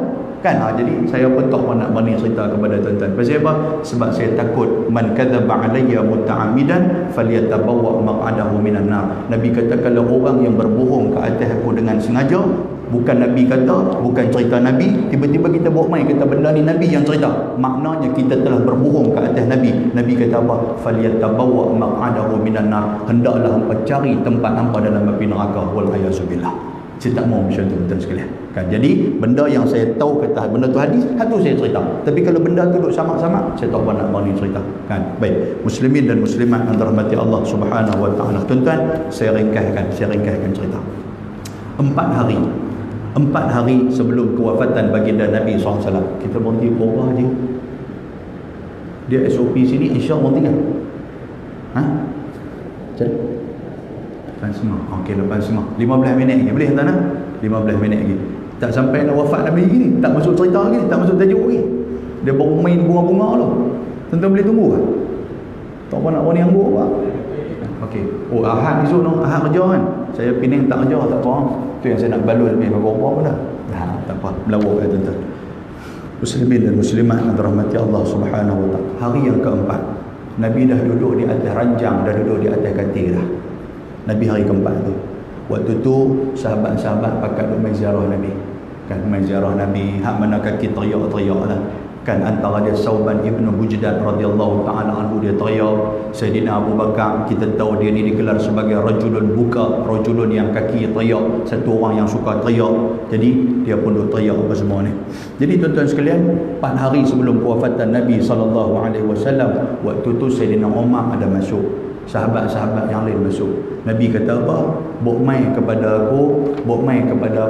Kan? Jadi saya pun tak nak berani cerita kepada tuan-tuan. Pasal apa? Sebab saya takut, man kadzaba alayya muta'ammidan falyatabawwa maq'adahu minan nar. Nabi kata, kalau orang yang berbohong ke atas aku dengan sengaja, bukan Nabi kata, bukan cerita Nabi, tiba-tiba kita bawa main kata benda ni Nabi yang cerita, maknanya kita telah berbohong ke atas Nabi. Nabi kata apa? Falyatabawwa maq'adahu minan nar. Hendaklah hangpa cari tempat hangpa dalam api neraka. Wal ayazubillah. Saya tak mau macam tu, tuan sekalian. Kan? Jadi benda yang saya tahu kata benda tu hadis, satu saya cerita. Tapi kalau benda tu duduk sama-sama, saya tak nak berani cerita. Kan? Baik, muslimin dan muslimat yang dirahmati Allah Subhanahu wa taala. Tuan-tuan, saya ringkaskan cerita. 4 hari sebelum kewafatan baginda Nabi SAW, kita berhenti berubah je. Dia SOP sini, insya-Allah tinggal. Jadi lepas semua. Okey, lepas semua. 15 minit lagi. Boleh tak nak? 15 minit lagi. Tak sampai nak wafat Nabi lagi ni. Tak masuk cerita lagi. Tak masuk tajuk lagi. Dia baru main bunga-bunga tu. Tuan-tuan boleh tunggu kan? Tak apa nak berani ambil apa? Okey. Ahad esok no. Ahad kerja kan? Saya Penang tak kerja, tak apa. Tu yang saya nak balul lebih berapa pun dah. Tak apa. Melawak ya tuan-tuan. Muslimin dan muslimat yang dirahmati Allah Subhanahu wa taala. Hari yang keempat, Nabi dah duduk di atas ranjang, dah duduk di atas katil dah. Nabi hari keempat tu. Waktu tu sahabat-sahabat pakat main ziarah Nabi. Kan main ziarah Nabi, hak mana kaki teriak-teriak lah. Kan antara dia Sauban ibnu Hujdan radhiyallahu taala anhu, dia teriak. Sayyidina Abu Bakar, kita tahu dia ni digelar sebagai rajulun buka, rajulun yang kaki teriak, satu orang yang suka teriak. Jadi dia pun duk teriak apa semua ni. Jadi tuan-tuan sekalian, 4 hari sebelum kewafatan Nabi SAW, waktu tu Sayyidina Umar ada masuk. Sahabat-sahabat yang lain masuk. Nabi kata apa? Bawa mai kepada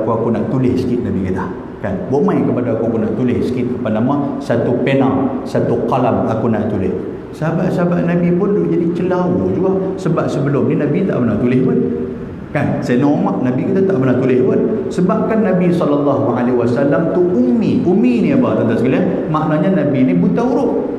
aku nak tulis sikit. Nabi kata kan, bawa mai kepada aku nak tulis sikit, apa nama, satu pena, satu kalam, aku nak tulis. Sahabat-sahabat Nabi pun duk jadi celawa juga, sebab sebelum ni Nabi tak pernah tulis pun kan. Sayyidina Umar, Nabi kita tak pernah tulis pun, sebab kan Nabi SAW tu ummi ni apa tuan-tuan sekalian? Maknanya Nabi ni buta huruf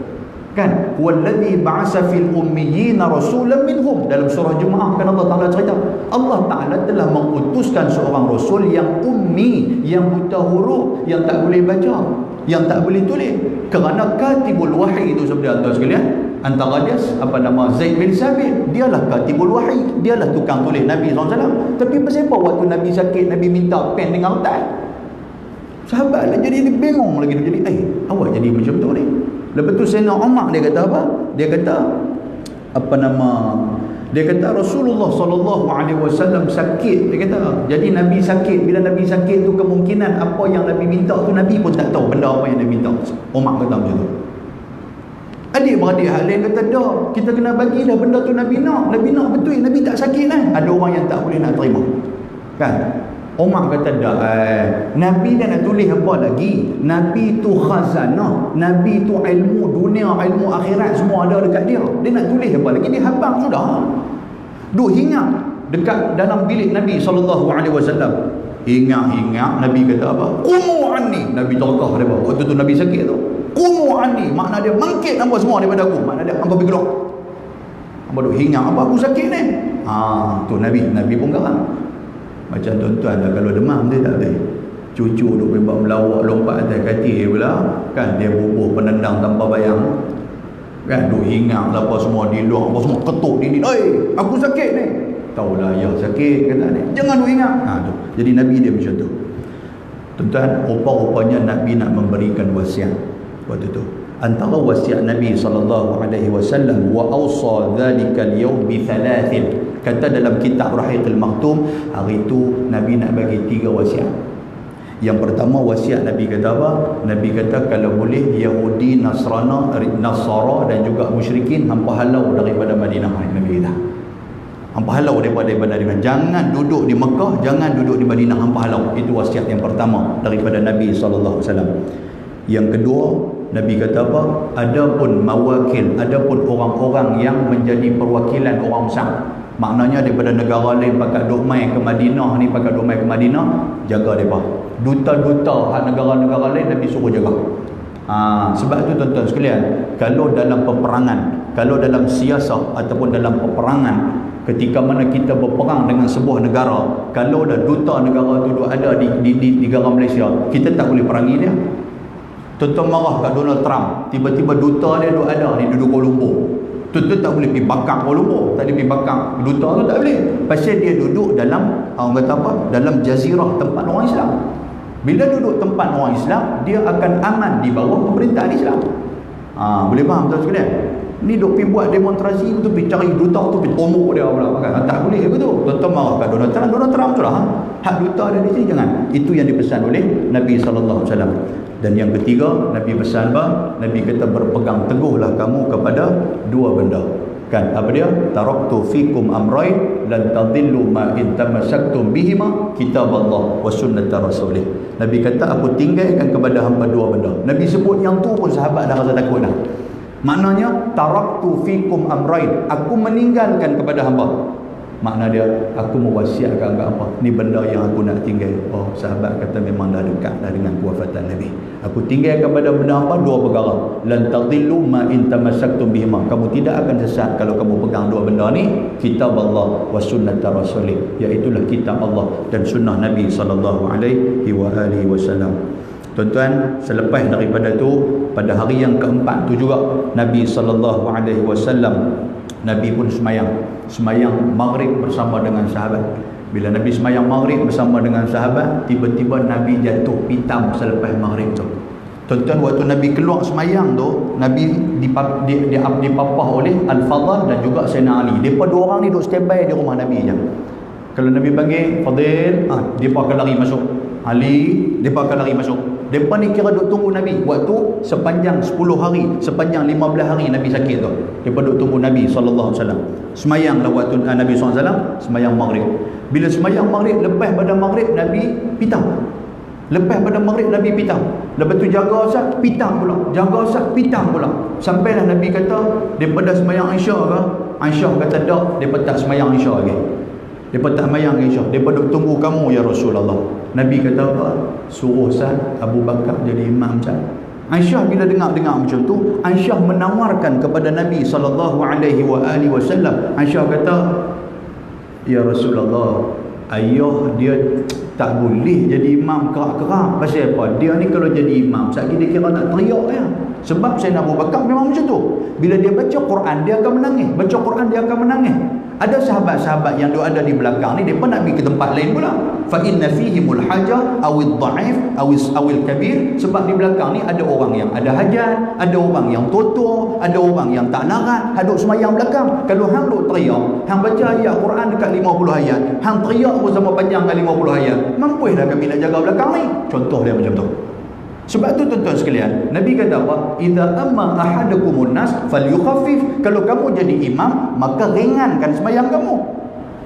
kan. Wallazi ba'asa fil ummiyina rasulan minhum, dalam surah Jumaah kan Allah Taala cerita, Allah Taala telah mengutuskan seorang rasul yang ummi, yang buta huruf, yang tak boleh baca, yang tak boleh tulis. Kerana katibul wahyi itu sebenarnya tuan sekalian, antara dia apa nama, Zaid bin Sabit, dialah katibul wahyi, dialah tukang tulis Nabi SAW. Tapi pasal apa waktu Nabi sakit, Nabi minta pen dengan kertas? Sahabat lah jadi bingung lagi, jadi awak jadi macam tu ni. Lepas tu Sayyidina Umar dia kata apa? Dia kata apa nama? Dia kata Rasulullah SAW sakit. Dia kata jadi Nabi sakit. Bila Nabi sakit tu kemungkinan apa yang Nabi minta tu Nabi pun tak tahu benda apa yang Nabi minta. Umar kata macam tu. Adik-beradik hal lain kata dah, kita kena bagilah benda tu Nabi nak. Nabi nak betul, Nabi tak sakit lah. Ada orang yang tak boleh nak terima kan. Umar kata dah, Nabi dah nak tulis apa lagi? Nabi tu khazanah, Nabi tu ilmu dunia, ilmu akhirat semua ada dekat dia. Dia nak tulis apa lagi? Dia habang sudah. Duk hingat dekat dalam bilik Nabi SAW. Hingat Nabi kata apa? Qumu anni. Nabi terkah dia apa? Waktu tu Nabi sakit tu. Qumu anni, makna dia bangkit hangpa semua daripada aku. Makna dia hangpa pergi keluar. Hangpa duk hingat apa aku sakit ni? Tu Nabi pun garang. Macam tuan-tuan lah, kalau demam dia tak boleh. Cucu duk buat melawak lompat atas katil pula kan, dia bubuh penendang tanpa bayang kan, duk hingat apa semua di luar, apa semua ketuk dinding. Aku sakit ni. Taulah ya sakit kata ni. Jangan duk hingat. Tu. Jadi Nabi dia macam tu. Tuan-tuan, rupa-rupanya Nabi nak memberikan wasiat waktu tu. Antara wasiat Nabi SAW, wa awsa dzalikal yawm bi thalathin. Kata dalam kitab Rahiqul Maktum, hari itu Nabi nak bagi 3 wasiat. Yang pertama wasiat Nabi kata apa? Nabi kata kalau boleh Yahudi, Nasara dan juga musyrikin hampa halau daripada Madinah. Nabi kata hampa halau daripada Madinah. Jangan duduk di Mekah, jangan duduk di Madinah, hampa halau. Itu wasiat yang pertama daripada Nabi SAW. Yang kedua, Nabi kata apa? Adapun mawakil, adapun orang-orang yang menjadi perwakilan orang besar, maknanya daripada negara lain pakat duk mai ke Madinah ni, pakat duk mai ke Madinah, jaga mereka. Duta-duta hak negara-negara lain Nabi suruh jaga. Sebab tu tuan-tuan sekalian, kalau dalam peperangan, kalau dalam siasah ataupun dalam peperangan, ketika mana kita berperang dengan sebuah negara, kalau dah duta negara tu ada di negara Malaysia, kita tak boleh perangi dia. Tuan-tuan marah kat Donald Trump, tiba-tiba duta dia ada ni duduk Kuala Lumpur. Tuan-tuan tak boleh pergi bakar Kuala Lumpur, tak boleh pergi bakar duta tu, tak boleh. Pasal dia duduk dalam, orang kata apa, dalam jazirah tempat orang Islam. Bila duduk tempat orang Islam, dia akan aman di bawah pemerintahan Islam. Boleh faham tuan sekalian? Ni duk pergi buat demonstrasi tu, pergi cari duta tu, pergi tomok dia pula kan. Tak boleh begitu. Tuan-tuan marah kat Donald Trump tu lah. Hak duta ada di sini, jangan. Itu yang dipesan oleh Nabi SAW. Dan yang ketiga, Nabi pesan apa? Nabi kata berpegang teguhlah kamu kepada 2 benda. Kan apa dia? Taraktu fikum amrayn lan tadillu ma in tamassaktum bihima, kitab Allah wa sunnat rasulih. Nabi kata aku tinggalkan kepada hamba 2 benda. Nabi sebut yang tu pun sahabat dah rasa takut dah. Maknanya taraktu fikum amrayn, aku meninggalkan kepada hamba. Makna dia aku mewasiatkan ke apa? Ni benda yang aku nak tinggal. Oh, sahabat kata memang dah dekat dah dengan kewafatan Nabi. Aku tinggal kepada benda apa? 2 perkara. Lan tadillu ma in tamassaktum bihima. Kamu tidak akan sesat kalau kamu pegang 2 benda ni, kitab Allah wa sunnat rasulih, iaitu kitab Allah dan sunnah Nabi sallallahu alaihi wasallam. Tuan-tuan, selepas daripada tu, pada hari yang keempat tu juga Nabi SAW, Nabi pun semayang maghrib bersama dengan sahabat. Bila Nabi semayang maghrib bersama dengan sahabat, tiba-tiba Nabi jatuh pitam selepas maghrib tu. Tuan-tuan, waktu Nabi keluar semayang tu, Nabi dipapah oleh Al-Fadhal dan juga Sayyidina Ali. Mereka 2 orang ni duduk standby di rumah Nabi je. Kalau Nabi panggil Fadil, mereka akan lari masuk. Ali, mereka akan lari masuk. Mereka ni kira duk tunggu Nabi. Waktu sepanjang 10 hari, sepanjang 15 hari Nabi sakit tu. Mereka duk tunggu Nabi SAW. Semayanglah waktu Nabi SAW, semayang maghrib. Bila semayang maghrib, lepas pada maghrib, Nabi pitang. Lepas pada maghrib, Nabi pitang. Lepas tu jaga asar, pitang pula. Jaga asar, pitang pula. Sampailah Nabi kata, daripada semayang Aisyah ke? Aisyah kata tak, mereka tak semayang Aisyah lagi. Mereka tak semayang Aisyah. Mereka duk tunggu kamu ya Rasulullah. Nabi kata apa? Suruh Sa'ad Abu Bakar jadi imam Sa'ad. Aisyah bila dengar macam tu, Aisyah menawarkan kepada Nabi SAW. Aisyah kata, ya Rasulullah, ayah dia tak boleh jadi imam kerak-kerak. Pasal apa? Dia ni kalau jadi imam, sekali dia kira nak teriak ya. Sebab Sayyidina Abu Bakar memang macam tu. Bila dia baca Quran, dia akan menangis. Baca Quran, dia akan menangis. Ada sahabat-sahabat yang ada di belakang ni, mereka nak pergi ke tempat lain pula. Fa inna fihimul hajah awil dhaif awil kabir. Sebab di belakang ni ada orang yang ada hajat, ada orang yang toto, ada orang yang tak larat, haduk semayang belakang. Kalau hang duk teriak, hang baca ayat Quran dekat 50 ayat, hang teriak pun sama panjang dengan 50 ayat, mampulah kami nak jaga belakang ni. Contoh dia macam tu. Sebab tu tuan-tuan sekalian, Nabi kata apa? Idza amma ahadukumun nas falyukhaffif. Kalau kamu jadi imam, maka ringankan semayang kamu.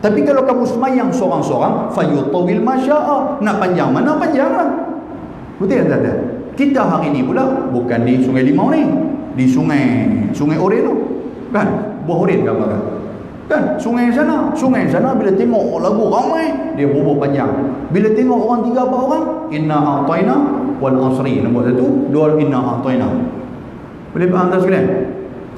Tapi kalau kamu semayang seorang-seorang, fayutawil masya'a. Nak panjang mana panjanglah. Betul tak ada? Kita hari ni pula bukan di Sungai Limau ni, di Sungai Oren tu. Kan? Buah oren ke apa kan? Kan? Sungai sana bila tengok lagu ramai, dia berubah panjang. Bila tengok orang 3-4 orang, inna a'tayna wal asri, nombor 1, 2 inna a'tayna. Boleh faham tak sekalian?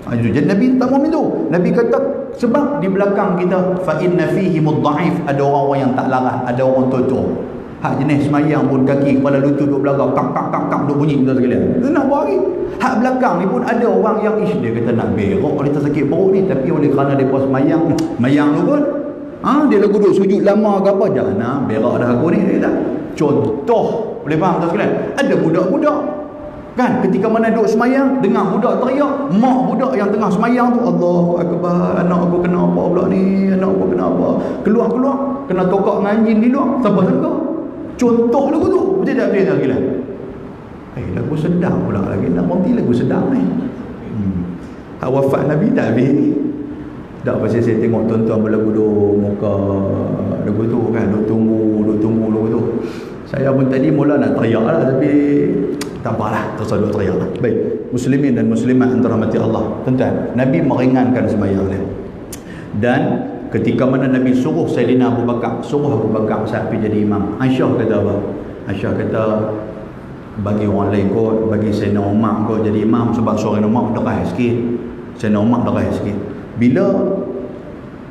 Jadi Nabi tak mau itu. Nabi kata sebab di belakang kita fa inna fihi mudhaif, ada orang-orang yang tak larat, ada orang tua-tua. Hak jenis semayang pun kaki kepala lutut duk belakang kak duk bunyi tuan sekalian. Tu nak buat lagi. Hak belakang ni pun ada orang yang dia kata nak berak, dia tak sakit perut ni, tapi oleh kerana depa semayang lu pun dia lagu duk sujud lama ke apa, jangan berak dah aku ni, dia kata. Contoh, boleh faham tuan sekalian? Ada budak-budak kan, ketika mana duduk semayang, dengar budak teriak, mak budak yang tengah semayang tu, Allahu Akbar, anak aku kena apa pula ni, anak aku kena apa, keluar, kena tokak dengan anjing di luar, siapa sangka? Contoh lagu tu, betul tak sekalian? Lagu sedap pula lagi, nak berhenti lagu sedap ni. Wafat Nabi tak habis ni. Tak pasal saya tengok tuan-tuan berlagu muka lagu tu kan, duk tunggu lagu tu. Saya pun tadi mula nak teriak lah, tapi tak apalah, terus duk teriak lah. Baik, muslimin dan muslimat yang dirahmati Allah. Tuan-tuan, Nabi meringankan sembahyang dia. Dan ketika mana Nabi suruh Sayyidina Abu Bakar, saat pergi jadi imam, Aisyah kata apa? Aisyah kata, bagi orang lain kot, bagi Sayyidina Umar kot jadi imam, sebab Sayyidina Umar derai sikit. Sayyidina Umar derai sikit. Bila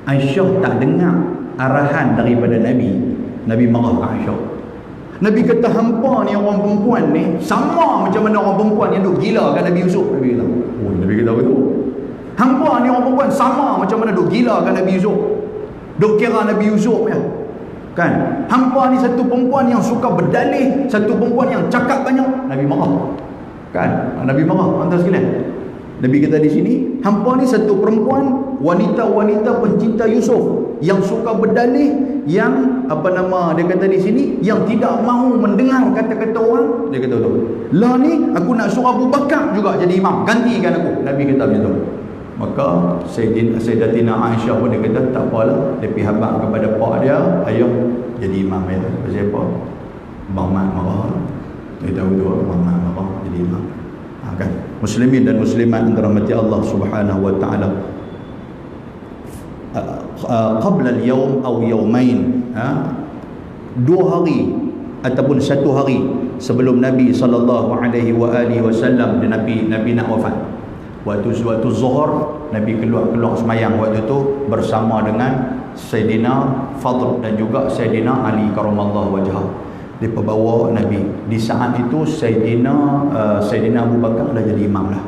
Aisyah tak dengar arahan daripada Nabi marah ke Aisyah. Nabi kata, hampa ni orang perempuan ni sama macam mana orang perempuan yang duk gila kan Nabi Yusuf. Nabi kata, Nabi kata begitu. Hampa ni orang perempuan sama macam mana duk gila kan Nabi Yusuf. Duk kira Nabi Yusuf ya. Kan? Hampa ni satu perempuan yang suka berdalih, satu perempuan yang cakap banyak. Nabi marah. Kan? Nabi marah, tuan sekalian. Nabi kata di sini, hampa ni satu perempuan, wanita-wanita pencinta Yusuf yang suka berdalih, yang dia kata di sini, yang tidak mahu mendengar kata-kata orang. Dia kata tu, lah ni aku nak suruh Abu Bakar juga jadi imam, gantikan aku. Nabi kata macam tu. Maka Sayyidatina Aisyah pun dia kata tak apalah, dia pergi habaq kepada pak dia, ayah jadi imam ya. Pasal apa? Bang Mat marah. Dia tahu tu Bang Mat marah jadi imam. Kan? Muslimin dan muslimat yang dirahmati Allah Subhanahu wa taala. Qabla al-yawm aw yawmain, 2 hari ataupun 1 hari sebelum Nabi sallallahu alaihi wasallam Nabi nak wafat. Waktu zuhur Nabi keluar semayang waktu tu bersama dengan Sayyidina Fadl dan juga Sayyidina Ali karamallahu wajhah. Dia bawa Nabi. Di saat itu Sayyidina Abu Bakar dah jadi imam lah.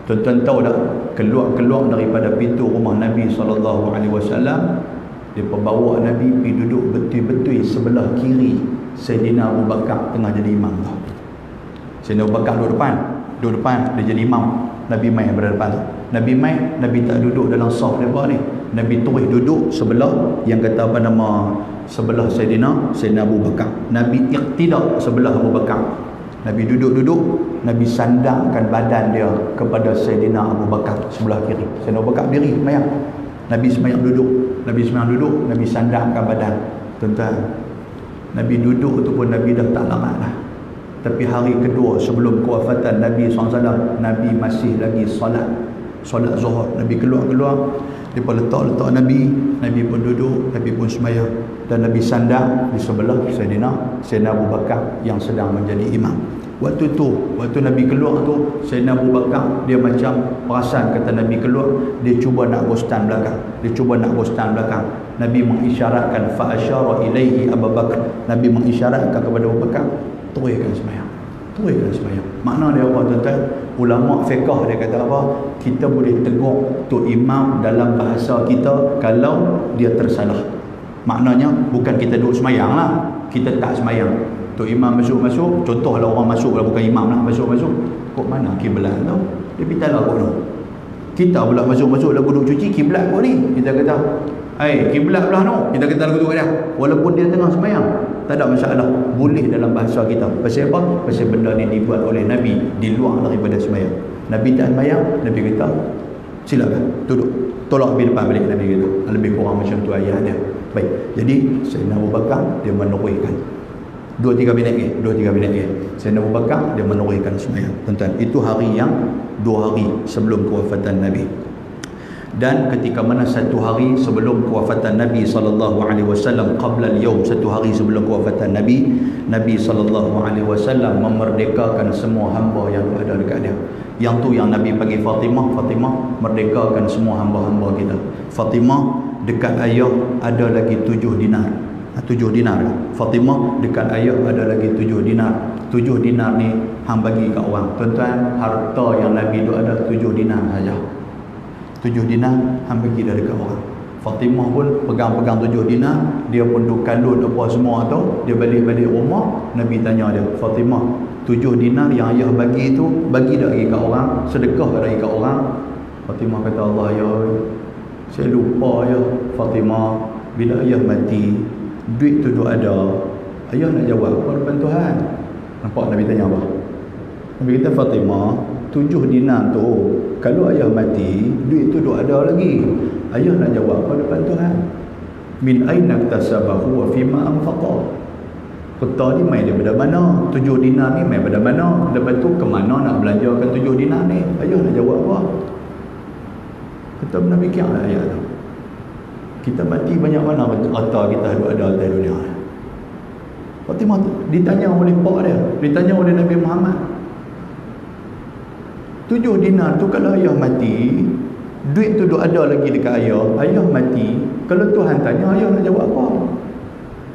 Tuan-tuan tahu tak, keluar daripada pintu rumah Nabi SAW, dia bawa Nabi pergi duduk betul-betul sebelah kiri Sayyidina Abu Bakar tengah jadi imam tu. Sayyidina Abu Bakar duduk depan, dia jadi imam. Nabi mai berdepan tu. Nabi tak duduk dalam saf depa ni. Nabi terus duduk sebelah yang kata sebelah Sayyidina Abu Bakar. Nabi iqtida sebelah Abu Bakar. Nabi duduk-duduk, Nabi sandangkan badan dia kepada Sayyidina Abu Bakar sebelah kiri. Sayyidina Abu Bakar diri semayang, Nabi semayang duduk, Nabi sandangkan badan. Tuan-tuan, Nabi duduk tu pun Nabi dah tak lama dah. Tapi hari kedua sebelum kewafatan Nabi SAW, Nabi masih lagi solat Zuhur. Nabi keluar, dia pun letak Nabi pun duduk, Nabi pun semayang, dan Nabi sandang di sebelah Sayyidina Abu Bakar yang sedang menjadi imam. Waktu Nabi keluar tu, Sayyidina Abu Bakar dia macam perasan, kata Nabi keluar, dia cuba nak bostan belakang. Nabi mengisyaratkan, fa asyara ilaihi Abu Bakar. Nabi mengisyaratkan kepada Abu Bakar, teruskan semayang. Makna dia apa, tuan-tuan? Ulama fiqh dia kata apa? Kita boleh tegur tu imam dalam bahasa kita kalau dia tersalah. Maknanya bukan kita duduk semayang lah, kita tak semayang. Tu imam masuk, contohlah orang masuk lah, bukan imam lah, masuk. Kok mana kiblat tu? Dia pintar lah kok tu. Kita pula masuk lagu duduk cuci, kiblat kok ni. Kita kata, kiblat belah tu. Kita kata lagu tu kat dia. Walaupun dia tengah semayang, tak ada masalah. Boleh dalam bahasa kita. Pasal apa? Pasal benda ni dibuat oleh Nabi di luar daripada semayang. Nabi tak semayang, Nabi kata, silakan, duduk. Tolak pergi depan balik, Nabi kata. Lebih kurang macam tu ayat dia. Baik, jadi Sayyidina Abu Bakar dia meneruihkan 2-3 minit lagi. Sayyidina Abu Bakar dia meneruihkan semayang. Tuan-tuan, itu hari yang 2 hari sebelum kewafatan Nabi. Dan ketika mana satu hari sebelum kewafatan Nabi SAW, qabla al-yawm, satu hari sebelum kewafatan Nabi SAW memerdekakan semua hamba yang ada dekat dia. Yang tu yang Nabi panggil Fatimah merdekakan semua hamba-hamba kita. Fatimah dekat ayah ada lagi 7 dinar. 7 dinar. Fatimah dekat ayah ada lagi 7 dinar. 7 dinar ni hang bagi kat orang. Tuan-tuan, harta yang Nabi tu ada 7 dinar saja. 7 dinar hang bagi dah dekat orang. Fatimah pun pegang 7 dinar, dia pun duk kalut apa semua tu, dia balik rumah, Nabi tanya dia, Fatimah, 7 dinar yang ayah bagi tu bagi dah lagi kat orang, sedekah dah lagi kat orang? Fatimah kata, Allah ya, saya lupa ya Fatimah, bila ayah mati duit tu ada, ayah nak jawab apa depan Tuhan? Nampak Nabi tanya apa? Nabi kata, Fatimah, 7 dinar tu kalau ayah mati duit tu ada lagi, ayah nak jawab apa depan Tuhan? Min aina iktasabahu wa fima anfaqa. Kota ni main daripada mana? 7 dinar ni main daripada mana? Lepas tu ke mana nak belanjakan 7 dinar ni? Ayah nak jawab apa? Kata Nabi kiamlah ayat tu. Kita mati banyak mana harta kita ada di dunia. Fatimah ditanya oleh pak dia, ditanya oleh Nabi Muhammad, 7 dinar tu kalau ayah mati, duit tu ada lagi dekat ayah mati, kalau Tuhan tanya ayah nak jawab apa?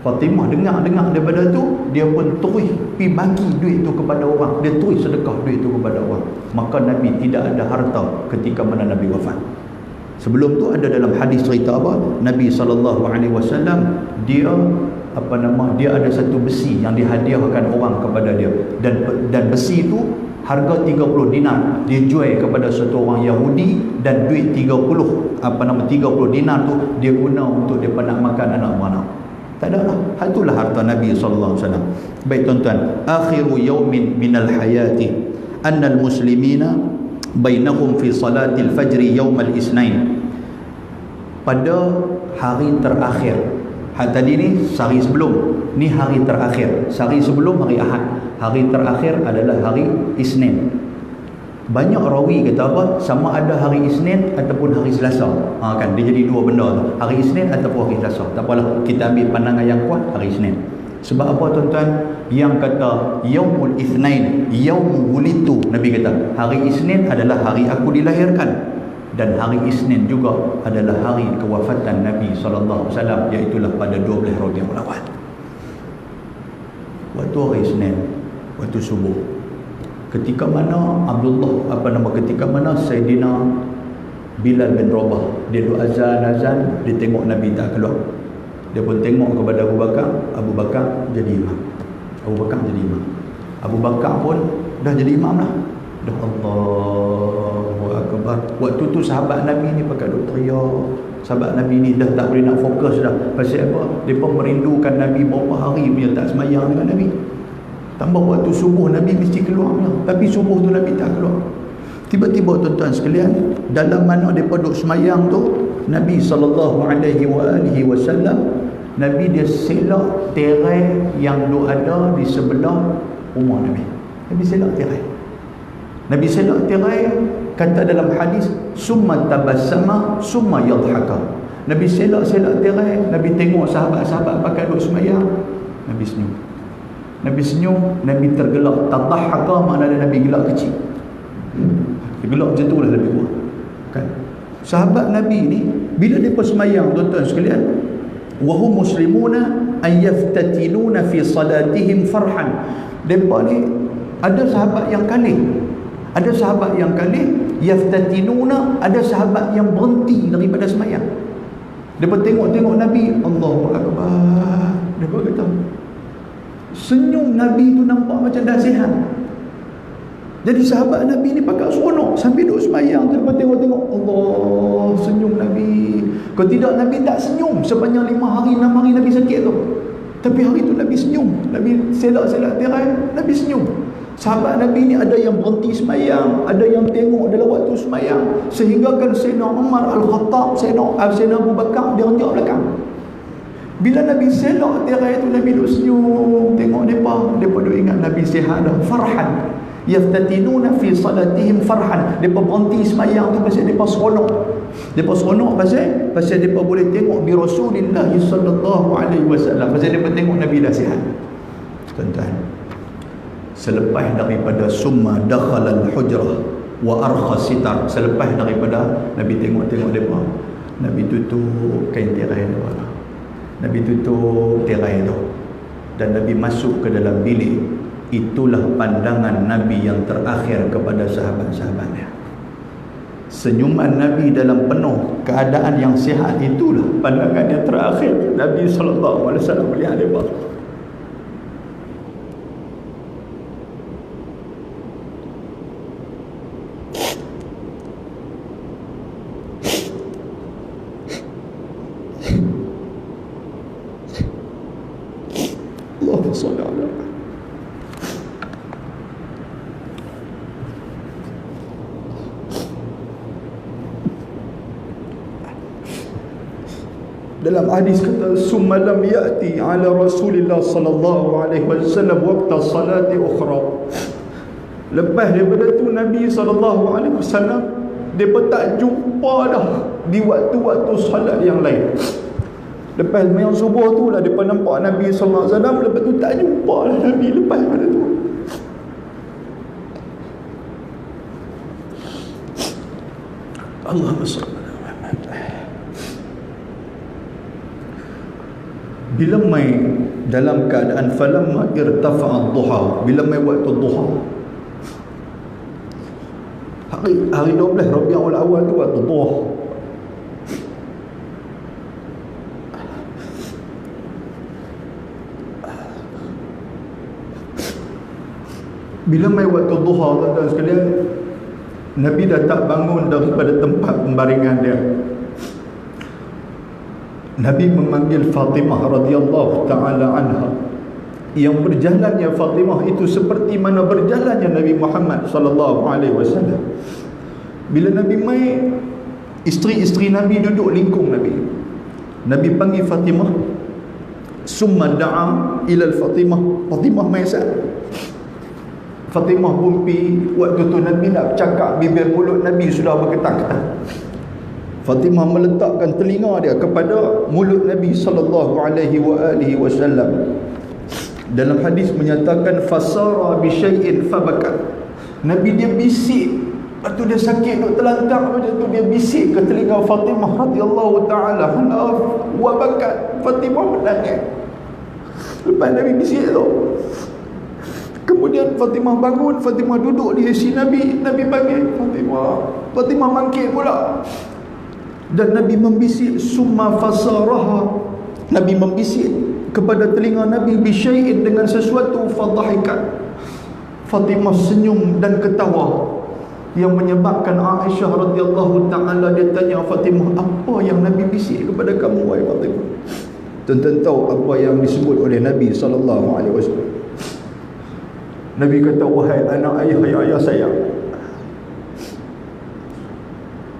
Fatimah dengar daripada tu, dia pun terus pergi bagi duit tu kepada orang, dia terus sedekah duit tu kepada orang. Maka Nabi tidak ada harta ketika mana Nabi wafat. Sebelum tu ada dalam hadis cerita apa? Nabi SAW dia dia ada satu besi yang dihadiahkan orang kepada dia, dan besi tu harga 30 dinar, dia jual kepada satu orang Yahudi, dan duit 30 dinar tu dia guna untuk dia nak makan anak beranak. Tak ada lah. Itulah harta Nabi SAW. Baik tuan-tuan, akhiru yawmin minal hayati annal muslimina bainahum fi salatil fajri yawmal isnain. Pada hari terakhir, tadi ni sehari sebelum, ni hari terakhir, sehari sebelum hari Ahad, hari terakhir adalah hari Isnin. Banyak rawi kata apa, sama ada hari Isnin ataupun hari Selasa. Kan dia jadi dua benda tu, hari Isnin ataupun hari Selasa. Tak apalah, kita ambil pandangan yang kuat hari Isnin. Sebab apa tuan-tuan? Yang kata yaumul Itsnain yaum wulitu, Nabi kata hari Isnin adalah hari aku dilahirkan, dan hari Isnin juga adalah hari kewafatan Nabi SAW, iaitulah pada 12 Rabiul Awal. Waktu hari Isnin, waktu subuh, ketika mana ketika mana Sayyidina Bilal bin Rabah dia duk azan, dia tengok Nabi tak keluar, dia pun tengok kepada Abu Bakar jadi imam. Abu Bakar pun dah jadi imam lah. Dah Allahu Akbar. Waktu tu sahabat Nabi ni pakai duk teriak. Sahabat Nabi ni dah tak boleh nak fokus dah. Pasal apa? Dia pun merindukan Nabi berapa hari punya tak semayang dengan Nabi. Tambah waktu subuh Nabi mesti keluar lah. Tapi subuh tu Nabi tak keluar. Tiba-tiba tuan-tuan sekalian, dalam mana dia duduk semayang tu, Nabi SAW, Nabi dia selak tirai yang ada di sebelah rumah Nabi. Nabi selak tirai. Nabi selak tirai, kata dalam hadis, summa tabassama summa yadhaka. Nabi selak-selak tirai, Nabi tengok sahabat-sahabat pakai duduk semayang, Nabi senyum. Nabi senyum, Nabi tergelak. Tadahhaka maknanya Nabi gelak kecil. Gelak macam tu lah Nabi buat. Kan? Sahabat Nabi ni, bila mereka semayang, tuan-tuan sekalian, wahum muslimuna an yaftatinuna fi salatihim farhan. Mereka ni, ada sahabat yang kalih. Ada sahabat yang kalih, yaftatinuna, ada sahabat yang berhenti daripada semayang. Mereka tengok-tengok Nabi, Allahu Akbar. Mereka kata, senyum Nabi tu nampak macam dah sihat. Jadi sahabat Nabi ni pakat seronok sambil duduk semayang tu, lepas tengok-tengok, Allah, senyum Nabi. Kalau tidak, Nabi tak senyum sepanjang 5 hari 6 hari Nabi sakit tu. Tapi hari tu Nabi senyum. Nabi selak-selak tirai, Nabi senyum. Sahabat Nabi ni ada yang berhenti semayang, ada yang tengok dalam waktu semayang, sehingga kan Sayyidina Umar Al-Khattab, Sayyidina Abu Bakar, dia renjak belakang. Bila Nabi selak tirai tu, Nabi duduk senyum, tengok mereka duduk ingat Nabi sihat dah. Farhan, yaftatinuna fi salatihim farhan. Mereka berhenti semayang tu pasal mereka seronok. Mereka seronok pasal mereka boleh tengok bi Rasulillah sallallahu alaihi wasallam, pasal mereka tengok Nabi dah sihat. Tuan-tuan, selepas daripada summa dakhala al-hujrah wa arkha sitar, selepas daripada Nabi tengok-tengok mereka, Nabi tutup kain tirai mereka, Nabi tutup tirai tu, dan Nabi masuk ke dalam bilik. Itulah pandangan Nabi yang terakhir kepada sahabat-sahabatnya. Senyuman Nabi dalam penuh keadaan yang sihat, itulah pandangan yang terakhir Nabi SAW melihat mereka. Allahumma salli ala dalam hadis kata, summa lam ya'ti ala Rasulillah sallallahu alaihi wasallam waqta salati ukhra. Lepas daripada tu Nabi sallallahu alaihi wasallam dia pun tak jumpa dah di waktu-waktu salat yang lain. Lepas sembahyang subuh tu lah dia pun nampak Nabi sallallahu alaihi wasallam, lepas tu tak jumpa lah Nabi lepas pada tu. Allahumma salli. Bila mai dalam keadaan falamma irtafa'a ad-duha, bila mai waktu duha, hari 12 Rabiul Awal tu waktu duha. Bila mai waktu duha, tuan-tuan sekalian, Nabi dah tak bangun daripada tempat pembaringan dia. Nabi memanggil Fatimah radhiyallahu ta'ala anha. Yang berjalannya Fatimah itu seperti mana berjalannya Nabi Muhammad sallallahu alaihi wasallam. Bila Nabi mai, isteri-isteri Nabi duduk lingkung Nabi. Nabi panggil Fatimah. Summa da'a ila Fatimah. Fatimah mai sat. Fatimah pun pergi. Waktu tu Nabi nak bercakap, bibir mulut Nabi sudah bergetar-getar. Fatimah meletakkan telinga dia kepada mulut Nabi sallallahu alaihi wasallam. Dalam hadis menyatakan fasara bi syai'in fabakat. Nabi dia bisik, lepas tu dia sakit duk terlantar, macam tu dia bisik ke telinga Fatimah radhiyallahu taala anha wa bakat. Fatimah menangis. Lepas Nabi bisik tu, kemudian Fatimah bangun, Fatimah duduk di sisi Nabi. Nabi panggil Fatimah, Fatimah bangkit pula. Dan Nabi membisik summa fasaraha. Nabi membisik kepada telinga Nabi bisyai'in, dengan sesuatu, fadhahikat. Fatimah senyum dan ketawa, yang menyebabkan Aisyah radhiyallahu ta'ala dia tanya Fatimah, apa yang Nabi bisik kepada kamu wahai Fatimah? Tuan-tuan tahu apa yang disebut oleh Nabi sallallahu alaihi wasallam. Nabi kata, wahai anak ayah, ya ayah sayang,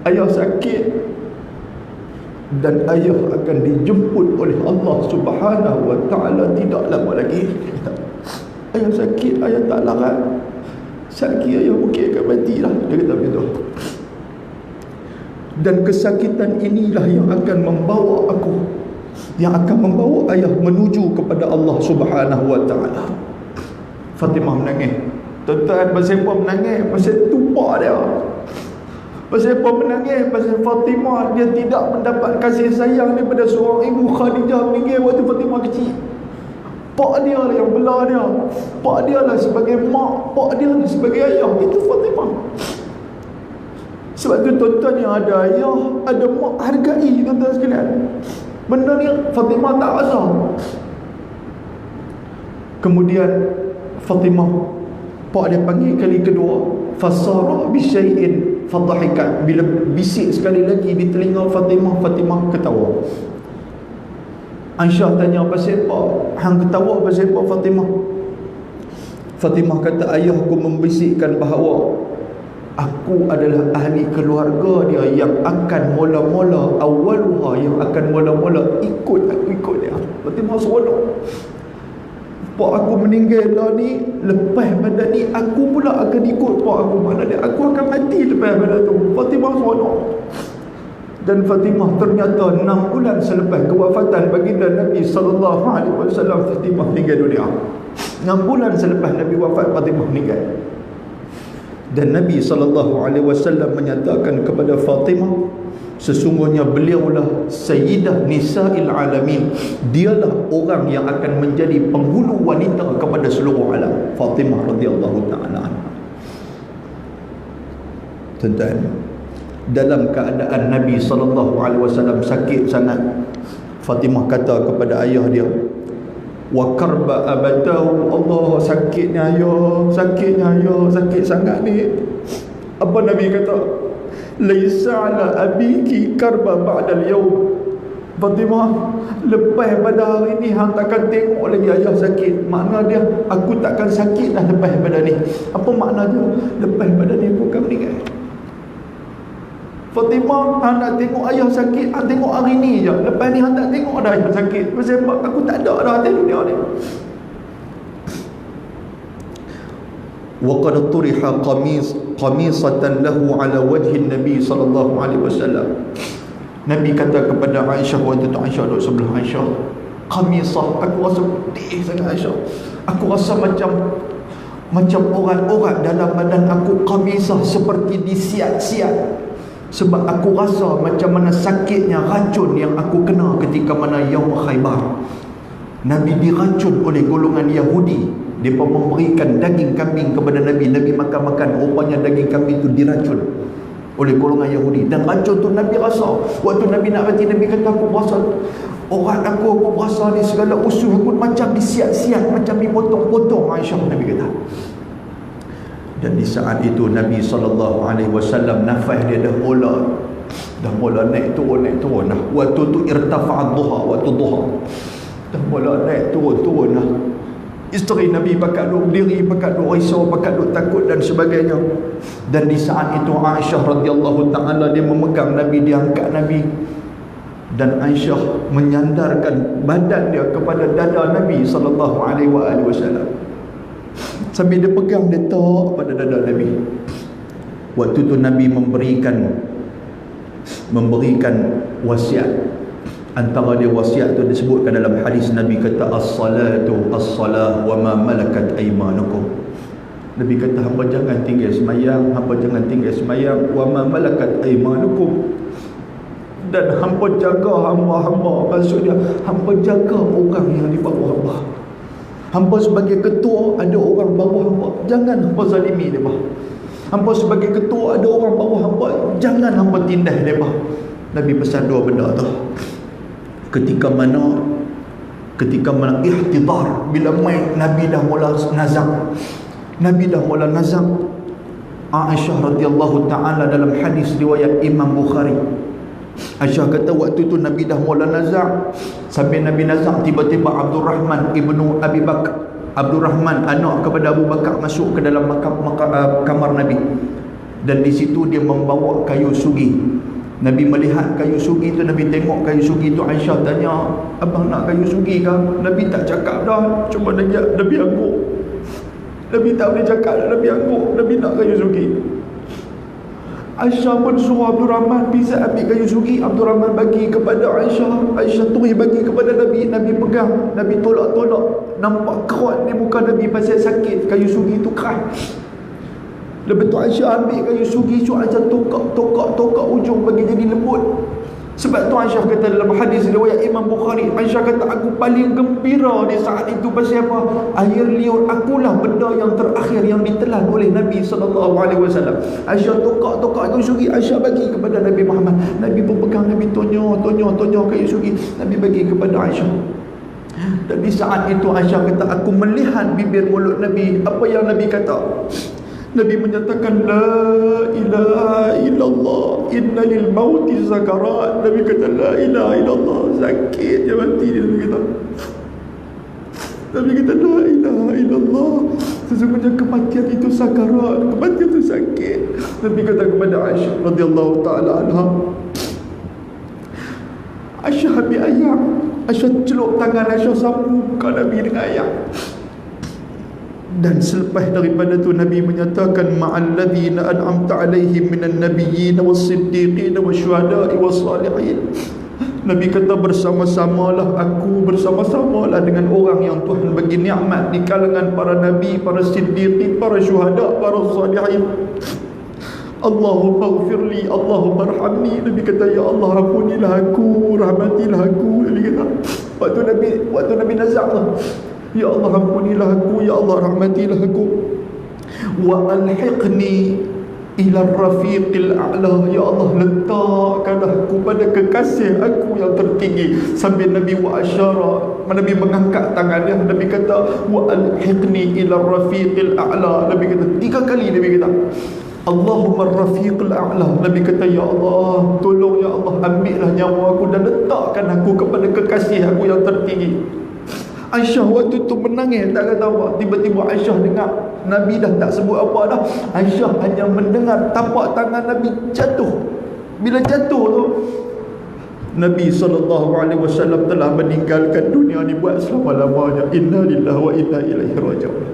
ayah sakit dan ayah akan dijemput oleh Allah Subhanahu wa ta'ala tidak lama lagi. Ayah sakit, ayah tak larat, sakit ayah mungkin akan mati lah, dia kata begitu. Dan kesakitan inilah yang akan membawa aku, yang akan membawa ayah menuju kepada Allah Subhanahu wa ta'ala. Fatimah menangis. Tuan-tuan, pasal apa menangis? Pasal tupak dia. Pasal apa menangis? Pasal Fatimah dia tidak mendapat kasih sayang daripada seorang ibu. Khadijah meninggal waktu Fatimah kecil. Pak dia lah yang bela dia, pak dia lah sebagai mak, pak dia lah sebagai ayah. Itu Fatimah. Sebab tu tuan-tuan yang ada ayah, ada mak, hargai tuan-tuan sekalian. Benda ni Fatimah tak rasa. Kemudian Fatimah, pak dia panggil kali kedua, fasara bisyai'in fadhahikat. Bila bisik sekali lagi di telinga Fatimah, Fatimah ketawa. Aisyah tanya, pasal apa hang ketawa, pasal apa Fatimah? Fatimah kata, ayahku membisikkan bahawa aku adalah ahli keluarga dia yang akan mula-mula awaluha, yang akan mula-mula ikut dia. Fatimah seronok. Pak aku meninggal lah ni, lepas pada ni aku pula akan ikut pak aku. Mana dia, aku akan mati lepas pada tu. Fatimah seronok. Dan Fatimah ternyata 6 bulan selepas kewafatan baginda Nabi SAW, Fatimah meninggal dunia. 6 bulan selepas Nabi wafat, Fatimah meninggal. Dan Nabi SAW menyatakan kepada Fatimah, sesungguhnya beliaulah Sayyidah Nisa'il Alamin. Dialah orang yang akan menjadi penghulu wanita kepada seluruh alam. Fatimah radhiyallahu ta'ala anha. Tuan-tuan, dalam keadaan Nabi SAW sakit sangat, Fatimah kata kepada ayah dia, wa karba abatahu, Allah sakitnya ayah, sakit sangat ni. Apa Nabi kata? Laisa ala abiki karba ba'dal yawm. Fatimah, lepas pada hari ni hang takkan tengok lagi ayah sakit. Makna dia, aku takkan sakit dah lepas pada ni. Apa makna dia? Lepas pada ni aku akan meninggal. Fatimah, hang nak tengok ayah sakit, hang tengok hari ni je. Lepas ni hang tak tengok dah ayah sakit. Pasal aku tak ada dah atas dunia ni. Wa qad turiha qamisatan lahu ala wajhi Nabi sallallahu alaihi wasallam. Nabi kata kepada Aisyah, waktu tu Aisyah duduk sebelah Aisyah, qamisah, aku rasa pedih sangat Aisyah. Aku rasa macam orang-orang dalam badan aku, qamisah, seperti disiat-siat. Sebab aku rasa macam mana sakitnya racun yang aku kena ketika mana Yaum Khaybar. Nabi diracun oleh golongan Yahudi. Mereka memberikan daging kambing kepada Nabi. Nabi makan-makan, rupanya daging kambing itu diracun oleh golongan Yahudi. Dan racun tu Nabi rasa. Waktu Nabi nak mati, Nabi kata, aku rasa orang aku rasa ni segala usus aku macam disiat-siat, macam dipotong-potong. Aisyah, Nabi kata. Dan di saat itu Nabi SAW nafas dia dah mula naik turun dah. Waktu tu irtafa'ad duha, waktu duha dah mula naik turun dah. Isteri Nabi pakat duk berdiri, pakat duk risau, pakat duk takut dan sebagainya. Dan di saat itu Aisyah radhiyallahu ta'ala, dia memegang Nabi, dia angkat Nabi. Dan Aisyah menyandarkan badan dia kepada dada Nabi SAW. Sambil dia pegang, dia tok pada dada Nabi. Waktu tu Nabi memberikan wasiat. Antara dia wasiat tu disebutkan dalam hadis, Nabi kata, as-salatu as-salah wa ma malakat aymanukum. Nabi kata, hamba jangan tinggal semayang, wa ma malakat aymanukum, dan hamba jaga hamba-hamba. Maksudnya hamba jaga orang yang di bawah hamba. Hamba sebagai ketua, ada orang bawah hamba, jangan hamba zalimi mereka. Hamba sebagai ketua, ada orang bawah hamba, jangan hamba tindas mereka. Nabi pesan dua benda tu. Ketika mana ihtidar, bila Nabi dah mula nazak, Aisyah radhiyallahu ta'ala dalam hadis riwayat Imam Bukhari, Aisyah kata waktu tu Nabi dah mula nazak. Sambil Nabi nazak, tiba-tiba Abdul Rahman ibnu Abi Bakar Abdul Rahman anak kepada Abu Bakar masuk ke dalam kamar Nabi, dan di situ dia membawa kayu sugi. Nabi melihat kayu sugi tu, Nabi tengok kayu sugi tu. Aisyah tanya, abang nak kayu sugi ke? Nabi tak cakap dah, cuma Nabi angguk. Nabi tak boleh cakap dah, Nabi angguk. Nabi nak kayu sugi. Aisyah pun suruh Abdul Rahman bisa ambil kayu sugi. Abdul Rahman bagi kepada Aisyah. Aisyah terus bagi kepada Nabi. Nabi pegang, Nabi tolak-tolak. Nampak kerat di muka Nabi pasal sakit. Kayu sugi tu keras. Lepas tu Aisyah ambil kayu sugi tu, Aisyah tokak ujung bagi jadi lembut. Sebab tu Aisyah kata dalam hadis riwayat Imam Bukhari, Aisyah kata aku paling gembira di saat itu. Pasal apa? Air liur akulah benda yang terakhir yang ditelan oleh Nabi SAW. Aisyah tokak kayu sugi, Aisyah bagi kepada Nabi Muhammad. Nabi pun pegang, Nabi tonyo kayu sugi, Nabi bagi kepada Aisyah. Dan di saat itu Aisyah kata, aku melihat bibir mulut Nabi. Apa yang Nabi kata? Nabi menyatakan la ilaha illallah, inna lil mauti zakarat. Nabi kata la ilaha illallah, sakit je mati dia. Nabi kata la ilaha illallah, sesungguhnya kematian itu sakarat, kematian itu sakit. Nabi kata kepada Aisyah radhiyallahu taala anha, Aisyah ambil ayam. Aisyah celup tangan, Aisyah sapu muka Nabi dengan ayam. Dan selepas daripada tu Nabi menyatakan ma'alladzina an'amta alaihim minan nabiyyin was-siddiqin wasyuhada'i was-salihin. Nabi kata bersama-samalah aku, bersama-samalah dengan orang yang Tuhan bagi nikmat di kalangan para nabi, para siddiqin, para syuhada, para salihin. Allahumma ghfirli, Allahumma arhamni. Nabi kata ya Allah ampunilah aku, rahmatilah aku. Nabi kata waktu Nabi nazak lah, ya Allah ampunilah aku, ya Allah rahmatilah aku. Wa alhiqni ila rafiqil a'la, ya Allah letakkan aku pada kekasih aku yang tertinggi. Sambil Nabi wa asyara, Nabi mengangkat tangan dia. Nabi kata wa alhiqni ila rafiqil a'la. Nabi kata 3 kali. Nabi kata Allahumma rafiqil a'la. Nabi kata ya Allah, tolong ya Allah, ambillah nyawa aku dan letakkan aku kepada kekasih aku yang tertinggi. Aisyah waktu tu menangis, tak kata apa. Tiba-tiba Aisyah dengar Nabi dah tak sebut apa dah. Aisyah hanya mendengar tapak tangan Nabi jatuh. Bila jatuh tu, Nabi SAW telah meninggalkan dunia ni buat selama-lamanya. Inna lillahi wa inna ilaihi raji'un.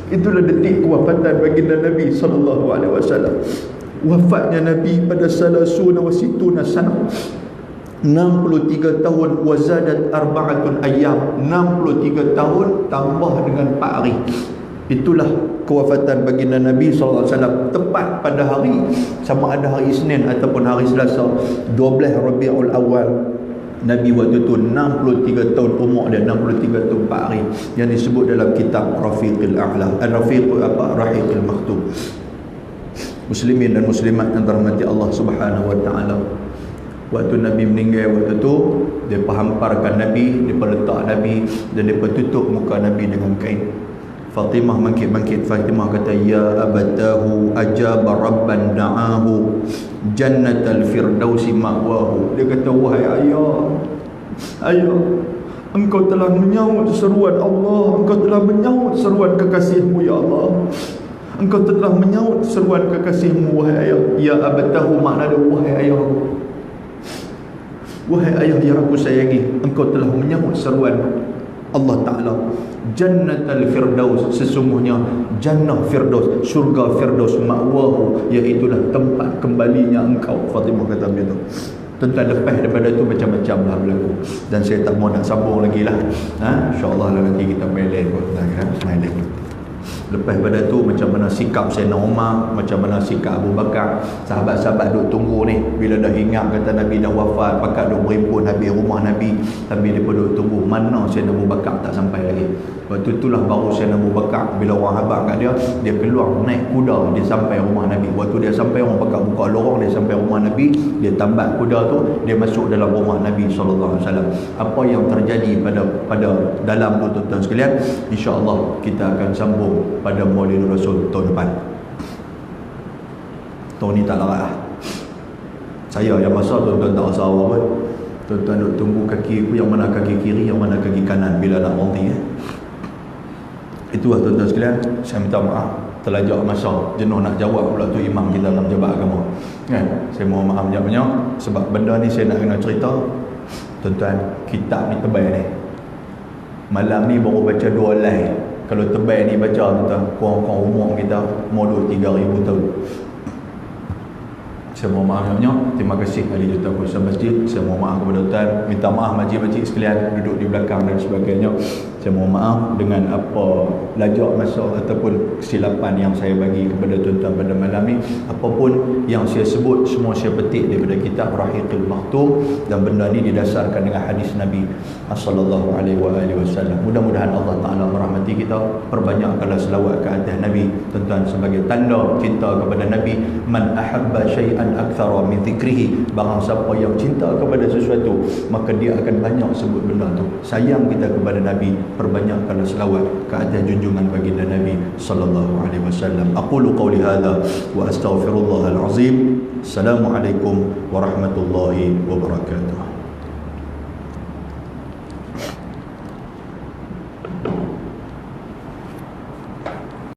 Itulah detik kewafatan baginda Nabi SAW. Wafatnya Nabi pada salasuna wa situna sana, 63 tahun, wazadat arba'atun ayyam, 63 tahun tambah dengan 4 hari. Itulah kewafatan baginda Nabi SAW. Tepat pada hari, sama ada hari Isnin ataupun hari Selasa, 12 Rabiul Awal. Nabi waktu tu 63 tahun umur dia, 63 tahun 4 hari, yang disebut dalam kitab Rafiqil A'la, Rahiqil Maktum. Muslimin dan muslimat yang dirahmati Allah Subhanahu wa taala. Waktu Nabi meninggal waktu tu, dia hamparkan Nabi, dia letak Nabi dan dia tutup muka Nabi dengan kain. Fatimah bangkit. Fatimah kata ya abatahu ajaba rabban da'ahu jannatal firdausi ma'wahu. Dia kata wahai ayah, engkau telah menyahut seruan Allah, engkau telah menyahut seruan kekasihmu ya Allah. Engkau telah menyahut seruan kekasihmu wahai ayah. Ya abatahu makna dia wahai ayahku. Wahai ayah yang aku sayangi, engkau telah menyahut seruan Allah Ta'ala. Jannatal firdaus, sesungguhnya jannah firdaus, syurga firdaus, ma'wahu, iaitulah tempat kembalinya engkau. Fatimah kata begitu. Tentang lepas daripada tu macam-macam lah berlaku, dan saya tak mau nak sambung lagi lah. InsyaAllah lah nanti kita main lain pun. Main lain. Lepas pada tu macam mana sikap Sayyidina Umar, macam mana sikap Abu Bakar. Sahabat-sahabat duk tunggu ni, bila dah ingat kata Nabi dah wafat, pakat duk berimpun habis rumah Nabi, tapi dia duk tunggu mana Sayyidina Abu Bakar tak sampai lagi. Waktu itulah baru Sayyidina Abu Bakar, bila orang habaq kat dia keluar naik kuda, dia sampai rumah Nabi. Waktu dia sampai, orang pakat buka lorong, dia sampai rumah Nabi, dia tambat kuda tu, dia masuk dalam rumah Nabi SAW. Apa yang terjadi pada dalam tu tuan-tuan sekalian, insya-Allah kita akan sambung pada Maulid Rasul tahun depan. Tahun ni tak larat lah. Saya yang masa tuan-tuan tak rasa apa pun. Tuan-tuan duk tunggu kaki aku yang mana kaki kiri, yang mana kaki kanan bila nak berhenti. Itulah tuan-tuan sekalian, saya minta maaf terlajak masa, jenuh nak jawab pula tu imam kita dalam jabat agama. Kan? Saya mohon maaf banyak-banyak sebab benda ni saya nak kena cerita. Tuan-tuan, kitab ni tebal ni. Malam ni baru baca 2 line. Kalau tebal ni baca tuan-tuan, kurang-kurang umur kita mau 2-3,000 tahun. Saya mohon maaf banyak. Terima kasih ahli juta pengusaha masjid. Saya mohon maaf kepada tuan. Minta maaf makcik-makcik sekalian duduk di belakang dan sebagainya. Saya mohon maaf dengan apa lajak masa ataupun kesilapan yang saya bagi kepada tuan-tuan pada malam ni. Apapun yang saya sebut semua saya petik daripada kitab Rahiqul Makhtum, dan benda ni didasarkan dengan hadis Nabi sallallahu alaihi wasallam. Mudah-mudahan Allah Taala merahmati kita. Perbanyakkanlah selawat ke atas Nabi tuan-tuan sebagai tanda cinta kepada Nabi. Man ahabba syai'an akthara min dzikrihi, barang siapa yang cinta kepada sesuatu maka dia akan banyak sebut benda tu. Sayang kita kepada Nabi, perbanyakkanlah selawat ke atas junjungan baginda Nabi sallallahu alaihi wasallam. Aqulu qawli hadza wa astaghfirullahal azim. Assalamualaikum warahmatullahi wabarakatuh.